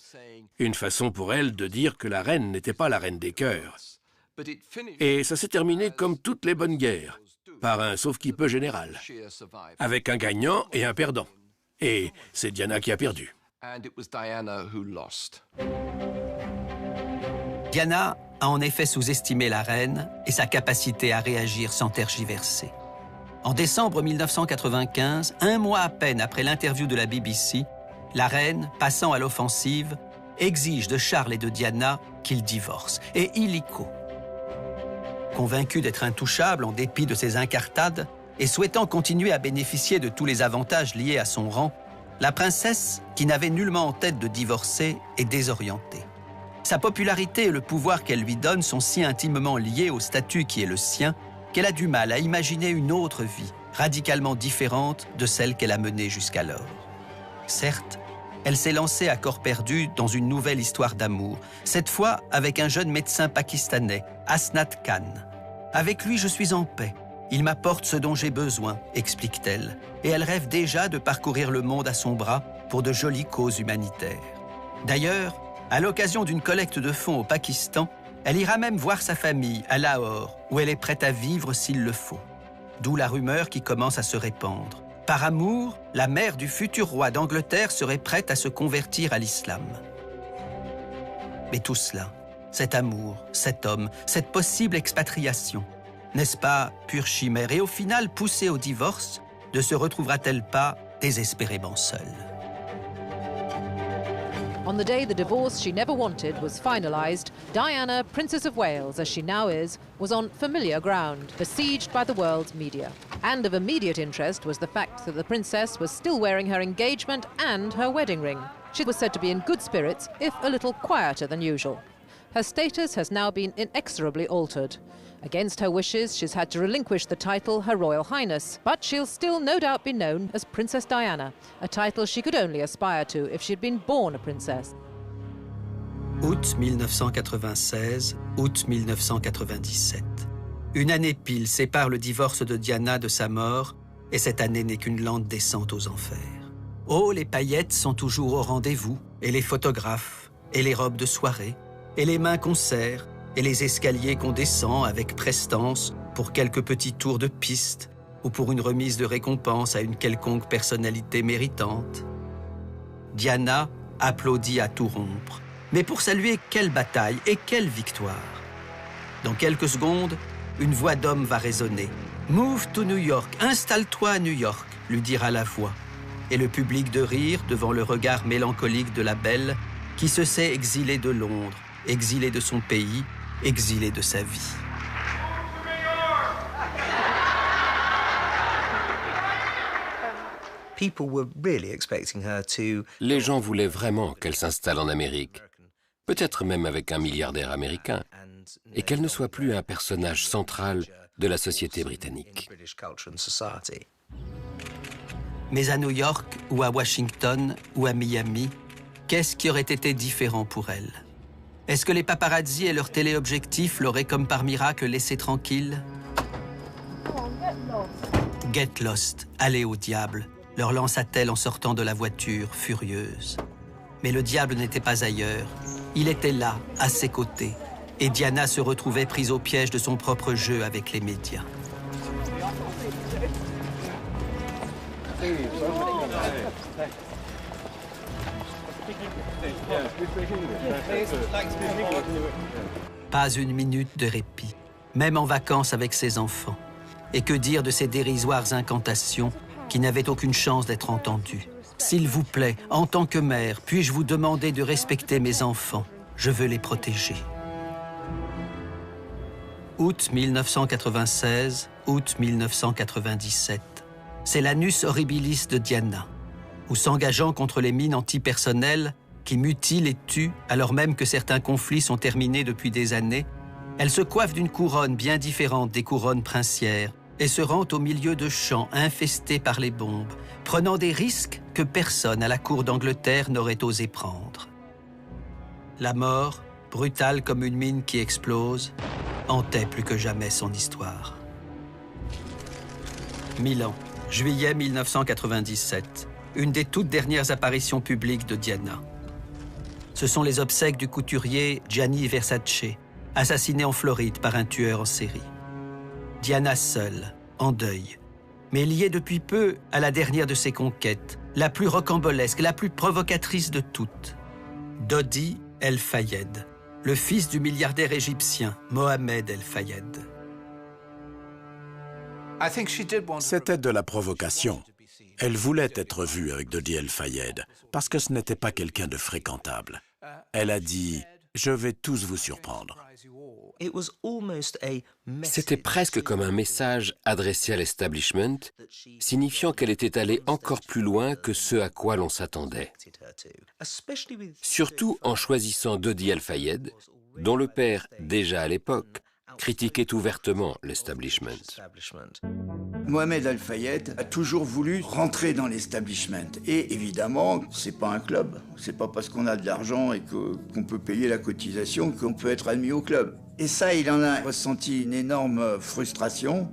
Une façon pour elle de dire que la reine n'était pas la reine des cœurs. Et ça s'est terminé comme toutes les bonnes guerres, par un sauf-qui-peut général, avec un gagnant et un perdant. Et c'est Diana qui a perdu.
Diana a en effet sous-estimé la reine et sa capacité à réagir sans tergiverser. En décembre 1995, un mois à peine après l'interview de la BBC, la reine, passant à l'offensive, exige de Charles et de Diana qu'ils divorcent, et illico. Convaincue d'être intouchable en dépit de ses incartades et souhaitant continuer à bénéficier de tous les avantages liés à son rang, la princesse, qui n'avait nullement en tête de divorcer, est désorientée. Sa popularité et le pouvoir qu'elle lui donne sont si intimement liés au statut qui est le sien qu'elle a du mal à imaginer une autre vie, radicalement différente de celle qu'elle a menée jusqu'alors. Certes, elle s'est lancée à corps perdu dans une nouvelle histoire d'amour, cette fois avec un jeune médecin pakistanais, Asnat Khan. « Avec lui, je suis en paix. Il m'apporte ce dont j'ai besoin », explique-t-elle, et elle rêve déjà de parcourir le monde à son bras pour de jolies causes humanitaires. D'ailleurs, à l'occasion d'une collecte de fonds au Pakistan, elle ira même voir sa famille à Lahore, où elle est prête à vivre s'il le faut. D'où la rumeur qui commence à se répandre. Par amour, la mère du futur roi d'Angleterre serait prête à se convertir à l'islam. Mais tout cela, cet amour, cet homme, cette possible expatriation, n'est-ce pas pure chimère? Et au final, poussée au divorce, ne se retrouvera-t-elle pas désespérément seule?
On the day the divorce she never wanted was finalised, Diana, Princess of Wales as she now is, was on familiar ground, besieged by the world's media. And of immediate interest was the fact that the princess was still wearing her engagement and her wedding ring. She was said to be in good spirits, if a little quieter than usual. Her status has now been inexorably altered. Against her wishes, she's had to relinquish the title Her Royal Highness, but she'll still no doubt be known as Princess Diana, a title she could only aspire to if she'd been born a princess.
Août 1996, août 1997. Une année pile sépare le divorce de Diana de sa mort, et cette année n'est qu'une lente descente aux enfers. Oh, les paillettes sont toujours au rendez-vous, et les photographes, et les robes de soirée, et les mains qu'on serre, et les escaliers qu'on descend avec prestance pour quelques petits tours de piste ou pour une remise de récompense à une quelconque personnalité méritante. Diana applaudit à tout rompre. Mais pour saluer quelle bataille et quelle victoire! Dans quelques secondes, une voix d'homme va résonner. « Move to New York, installe-toi à New York », lui dira la voix. Et le public de rire devant le regard mélancolique de la belle qui se sait exilée de Londres, exilée de son pays, exilée de sa vie.
Les gens voulaient vraiment qu'elle s'installe en Amérique, peut-être même avec un milliardaire américain, et qu'elle ne soit plus un personnage central de la société britannique.
Mais à New York, ou à Washington, ou à Miami, qu'est-ce qui aurait été différent pour elle? Est-ce que les paparazzis et leurs téléobjectifs l'auraient comme par miracle laissée tranquille? Get lost, allez au diable, leur lança-t-elle en sortant de la voiture, furieuse. Mais le diable n'était pas ailleurs. Il était là, à ses côtés. Et Diana se retrouvait prise au piège de son propre jeu avec les médias. Pas une minute de répit, même en vacances avec ses enfants. Et que dire de ces dérisoires incantations qui n'avaient aucune chance d'être entendues? S'il vous plaît, en tant que mère, puis-je vous demander de respecter mes enfants? Je veux les protéger. Août 1996, août 1997. C'est l'annus horribilis de Diana, où s'engageant contre les mines antipersonnelles qui mutilent et tuent alors même que certains conflits sont terminés depuis des années, elle se coiffe d'une couronne bien différente des couronnes princières et se rend au milieu de champs infestés par les bombes, prenant des risques que personne à la cour d'Angleterre n'aurait osé prendre. La mort, brutale comme une mine qui explose, hantait plus que jamais son histoire. Milan, juillet 1997, une des toutes dernières apparitions publiques de Diana. Ce sont les obsèques du couturier Gianni Versace, assassiné en Floride par un tueur en série. Diana seule, en deuil, mais liée depuis peu à la dernière de ses conquêtes, la plus rocambolesque, la plus provocatrice de toutes. Dodi El Fayed, le fils du milliardaire égyptien Mohamed El Fayed.
C'était de la provocation. Elle voulait être vue avec Dodi El Fayed, parce que ce n'était pas quelqu'un de fréquentable. Elle a dit « Je vais tous vous surprendre ».
C'était presque comme un message adressé à l'establishment, signifiant qu'elle était allée encore plus loin que ce à quoi l'on s'attendait. Surtout en choisissant Dodi El Fayed, dont le père, déjà à l'époque, critiquait ouvertement l'establishment.
Mohamed El Fayed a toujours voulu rentrer dans l'establishment. Et évidemment, c'est pas un club. C'est pas parce qu'on a de l'argent et qu'on peut payer la cotisation qu'on peut être admis au club. Et ça, il en a ressenti une énorme frustration.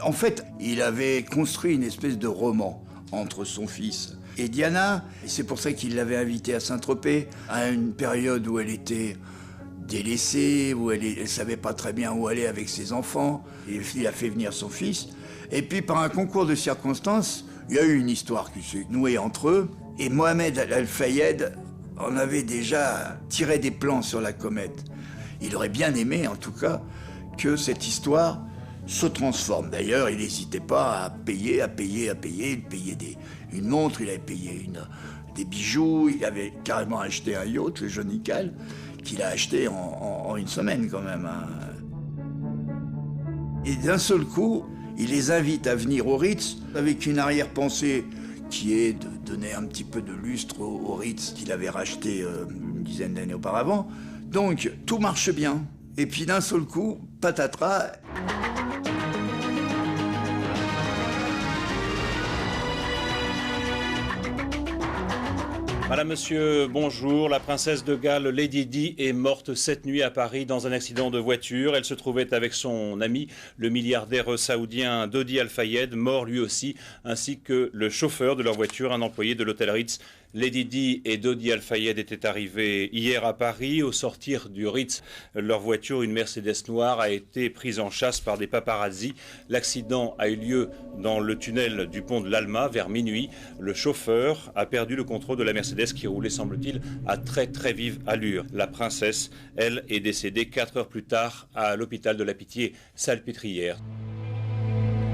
En fait, il avait construit une espèce de roman entre son fils et Diana. Et c'est pour ça qu'il l'avait invitée à Saint-Tropez, à une période où elle était délaissée, où elle ne savait pas très bien où aller avec ses enfants. Et il a fait venir son fils. Et puis, par un concours de circonstances, il y a eu une histoire qui s'est nouée entre eux. Et Mohamed El Fayed en avait déjà tiré des plans sur la comète. Il aurait bien aimé, en tout cas, que cette histoire se transforme. D'ailleurs, il n'hésitait pas à payer. Il payait une montre, il avait payé des bijoux, il avait carrément acheté un yacht, le Jonical, qu'il a acheté en une semaine quand même. Et d'un seul coup, il les invite à venir au Ritz avec une arrière-pensée qui est de donner un petit peu de lustre au Ritz qu'il avait racheté une dizaine d'années auparavant. Donc, tout marche bien. Et puis d'un seul coup, patatras.
Madame, monsieur, bonjour. La princesse de Galles, Lady Di, est morte cette nuit à Paris dans un accident de voiture. Elle se trouvait avec son ami, le milliardaire saoudien Dodi El Fayed, mort lui aussi, ainsi que le chauffeur de leur voiture, un employé de l'hôtel Ritz Lady Di et Dodi Al-Fayed étaient arrivés hier à Paris. Au sortir du Ritz, leur voiture, une Mercedes noire, a été prise en chasse par des paparazzis. L'accident a eu lieu dans le tunnel du pont de l'Alma vers minuit. Le chauffeur a perdu le contrôle de la Mercedes qui roulait, semble-t-il, à très très vive allure. La princesse, elle, est décédée 4 heures plus tard à l'hôpital de la Pitié-Salpêtrière.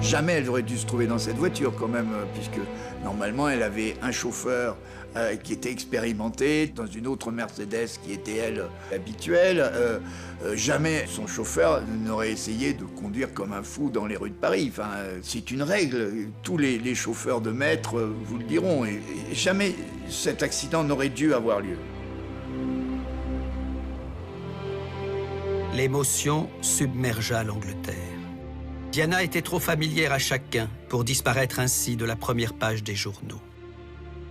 Jamais elle aurait dû se trouver dans cette voiture quand même, puisque normalement elle avait un chauffeur qui était expérimenté, dans une autre Mercedes qui était elle habituelle. Jamais son chauffeur n'aurait essayé de conduire comme un fou dans les rues de Paris. Enfin, c'est une règle, tous les chauffeurs de maître vous le diront, et jamais cet accident n'aurait dû avoir lieu.
L'émotion submergea l'Angleterre. Diana était trop familière à chacun pour disparaître ainsi de la première page des journaux.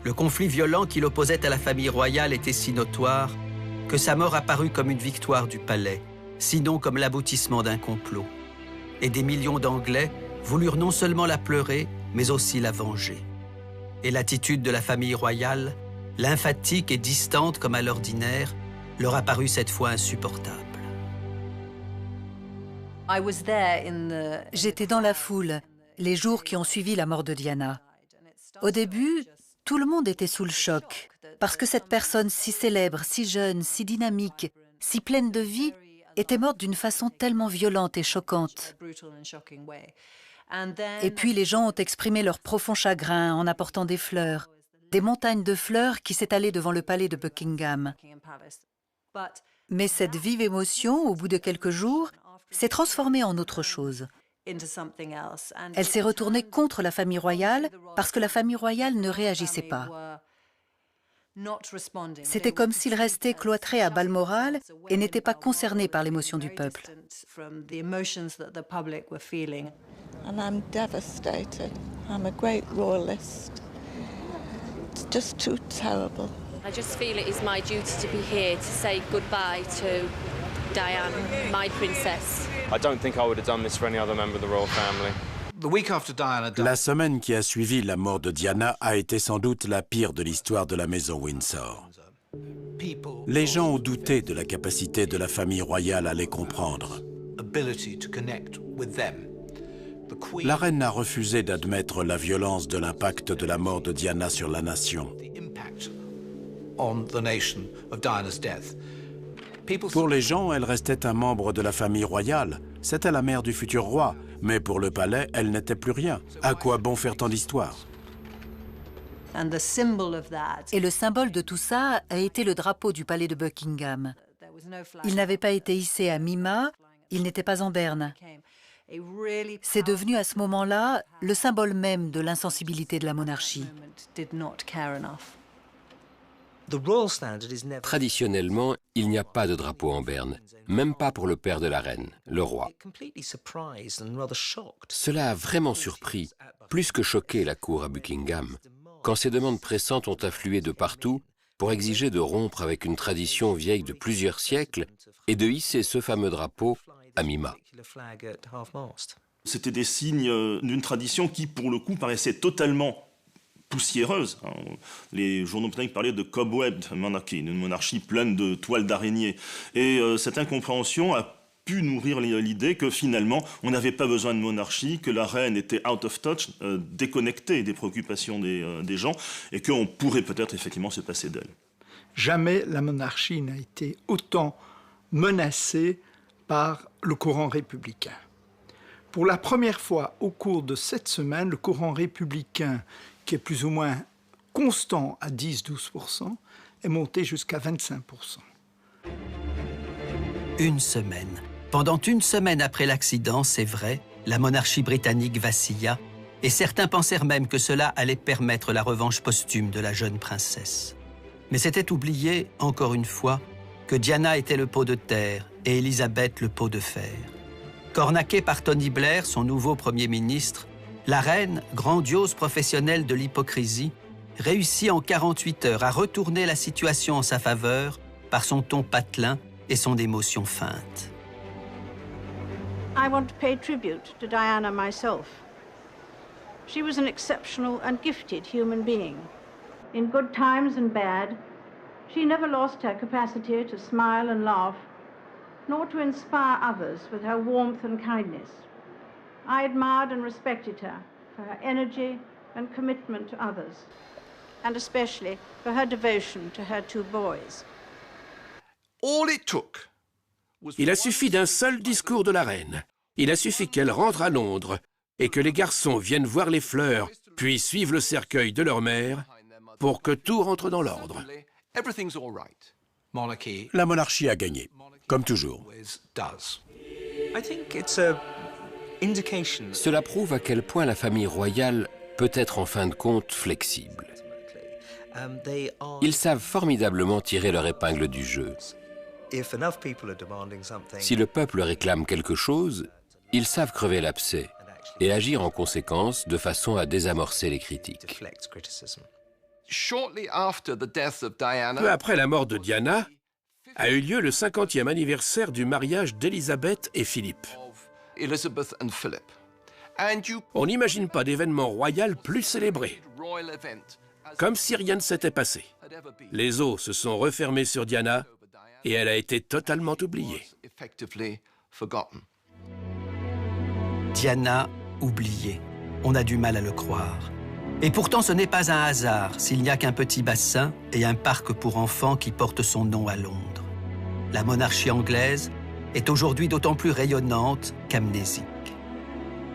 Le conflit violent qui l'opposait à la famille royale était si notoire que sa mort apparut comme une victoire du palais, sinon comme l'aboutissement d'un complot. Et des millions d'Anglais voulurent non seulement la pleurer, mais aussi la venger. Et l'attitude de la famille royale, lymphatique et distante comme à l'ordinaire, leur apparut cette fois insupportable.
J'étais dans la foule les jours qui ont suivi la mort de Diana. Au début, tout le monde était sous le choc, parce que cette personne si célèbre, si jeune, si dynamique, si pleine de vie, était morte d'une façon tellement violente et choquante. Et puis les gens ont exprimé leur profond chagrin en apportant des fleurs, des montagnes de fleurs qui s'étalaient devant le palais de Buckingham. Mais cette vive émotion, au bout de quelques jours, s'est transformée en autre chose. Elle s'est retournée contre la famille royale parce que la famille royale ne réagissait pas. C'était comme s'ils restaient cloîtrés à Balmoral et n'étaient pas concernés par l'émotion du peuple.
And I'm devastated. I'm a great royalist. It's just too terrible.
I just feel it is my duty to be here to say goodbye to Diane, my princess.
I don't think I would have done this for any other member of the royal family.
La semaine qui a suivi la mort de Diana a été sans doute la pire de l'histoire de la maison Windsor. Les gens ont douté de la capacité de la famille royale à les comprendre. La reine a refusé d'admettre la violence de l'impact de la mort de Diana sur la nation. Pour les gens, elle restait un membre de la famille royale. C'était la mère du futur roi. Mais pour le palais, elle n'était plus rien. À quoi bon faire tant d'histoires?
Et le symbole de tout ça a été le drapeau du palais de Buckingham. Il n'avait pas été hissé à mi-mât, il n'était pas en berne. C'est devenu à ce moment-là le symbole même de l'insensibilité de la monarchie.
Traditionnellement, il n'y a pas de drapeau en berne, même pas pour le père de la reine, le roi. Cela a vraiment surpris, plus que choqué la cour à Buckingham, quand ces demandes pressantes ont afflué de partout pour exiger de rompre avec une tradition vieille de plusieurs siècles et de hisser ce fameux drapeau à mi-mât.
C'était des signes d'une tradition qui, pour le coup, paraissait totalement poussiéreuse. Les journaux britanniques parlaient de cobweb monarchy, une monarchie pleine de toiles d'araignée. Et cette incompréhension a pu nourrir l'idée que finalement, on n'avait pas besoin de monarchie, que la reine était out of touch, déconnectée des préoccupations des gens, et qu'on pourrait peut-être effectivement se passer d'elle.
Jamais la monarchie n'a été autant menacée par le courant républicain. Pour la première fois au cours de cette semaine, le courant républicain, qui est plus ou moins constant à 10-12%, est monté jusqu'à 25%.
Une semaine. Pendant une semaine après l'accident, c'est vrai, la monarchie britannique vacilla, et certains pensèrent même que cela allait permettre la revanche posthume de la jeune princesse. Mais c'était oublié, encore une fois, que Diana était le pot de terre et Élisabeth le pot de fer. Cornaquée par Tony Blair, son nouveau Premier ministre, la reine, grandiose professionnelle de l'hypocrisie, réussit en 48 heures à retourner la situation en sa faveur par son ton patelin et son émotion feinte.
I want to pay tribute to Diana myself. She was an exceptional and gifted human being. In good times and bad, she never lost her capacity to smile and laugh, nor to inspire others with her warmth and kindness. I admired and respected her for her energy and commitment to others, and especially for her devotion to her 2 boys.
Il a suffi d'un seul discours de la reine. Il a suffi qu'elle rentre à Londres et que les garçons viennent voir les fleurs, puis suivent le cercueil de leur mère, pour que tout rentre dans l'ordre.
La monarchie a gagné, comme toujours.
Cela prouve à quel point la famille royale peut être en fin de compte flexible. Ils savent formidablement tirer leur épingle du jeu. Si le peuple réclame quelque chose, ils savent crever l'abcès et agir en conséquence de façon à désamorcer les critiques.
Peu après la mort de Diana, a eu lieu le 50e anniversaire du mariage d'Élisabeth et Philippe. On n'imagine pas d'événement royal plus célébré, comme si rien ne s'était passé. Les eaux se sont refermées sur Diana et elle a été totalement oubliée.
Diana oubliée. On a du mal à le croire. Et pourtant, ce n'est pas un hasard s'il n'y a qu'un petit bassin et un parc pour enfants qui portent son nom à Londres. La monarchie anglaise est aujourd'hui d'autant plus rayonnante qu'amnésique.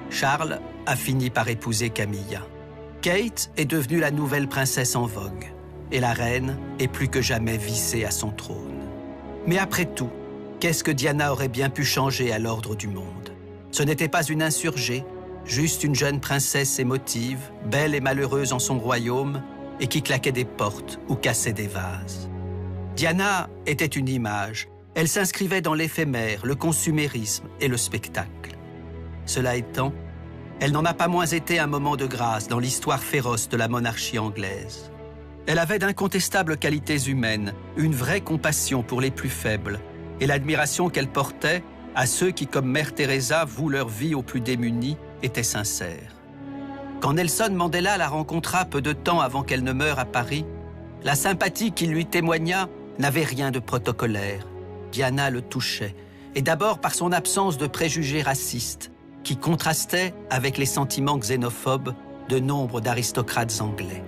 Charles a fini par épouser Camilla. Kate est devenue la nouvelle princesse en vogue. Et la reine est plus que jamais vissée à son trône. Mais après tout, qu'est-ce que Diana aurait bien pu changer à l'ordre du monde? Ce n'était pas une insurgée, juste une jeune princesse émotive, belle et malheureuse en son royaume, et qui claquait des portes ou cassait des vases. Diana était une image. Elle s'inscrivait dans l'éphémère, le consumérisme et le spectacle. Cela étant, elle n'en a pas moins été un moment de grâce dans l'histoire féroce de la monarchie anglaise. Elle avait d'incontestables qualités humaines, une vraie compassion pour les plus faibles, et l'admiration qu'elle portait à ceux qui, comme Mère Teresa, vouent leur vie aux plus démunis, était sincère. Quand Nelson Mandela la rencontra peu de temps avant qu'elle ne meure à Paris, la sympathie qu'il lui témoigna n'avait rien de protocolaire. Diana le touchait, et d'abord par son absence de préjugés racistes, qui contrastait avec les sentiments xénophobes de nombre d'aristocrates anglais.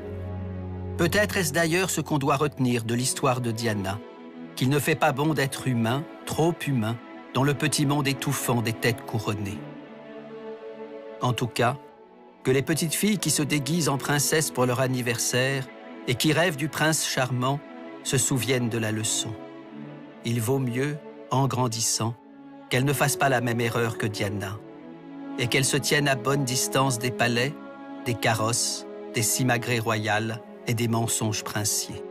Peut-être est-ce d'ailleurs ce qu'on doit retenir de l'histoire de Diana, qu'il ne fait pas bon d'être humain, trop humain, dans le petit monde étouffant des têtes couronnées. En tout cas, que les petites filles qui se déguisent en princesses pour leur anniversaire et qui rêvent du prince charmant se souviennent de la leçon. Il vaut mieux, en grandissant, qu'elles ne fassent pas la même erreur que Diana et qu'elles se tiennent à bonne distance des palais, des carrosses, des simagrées royales et des mensonges princiers.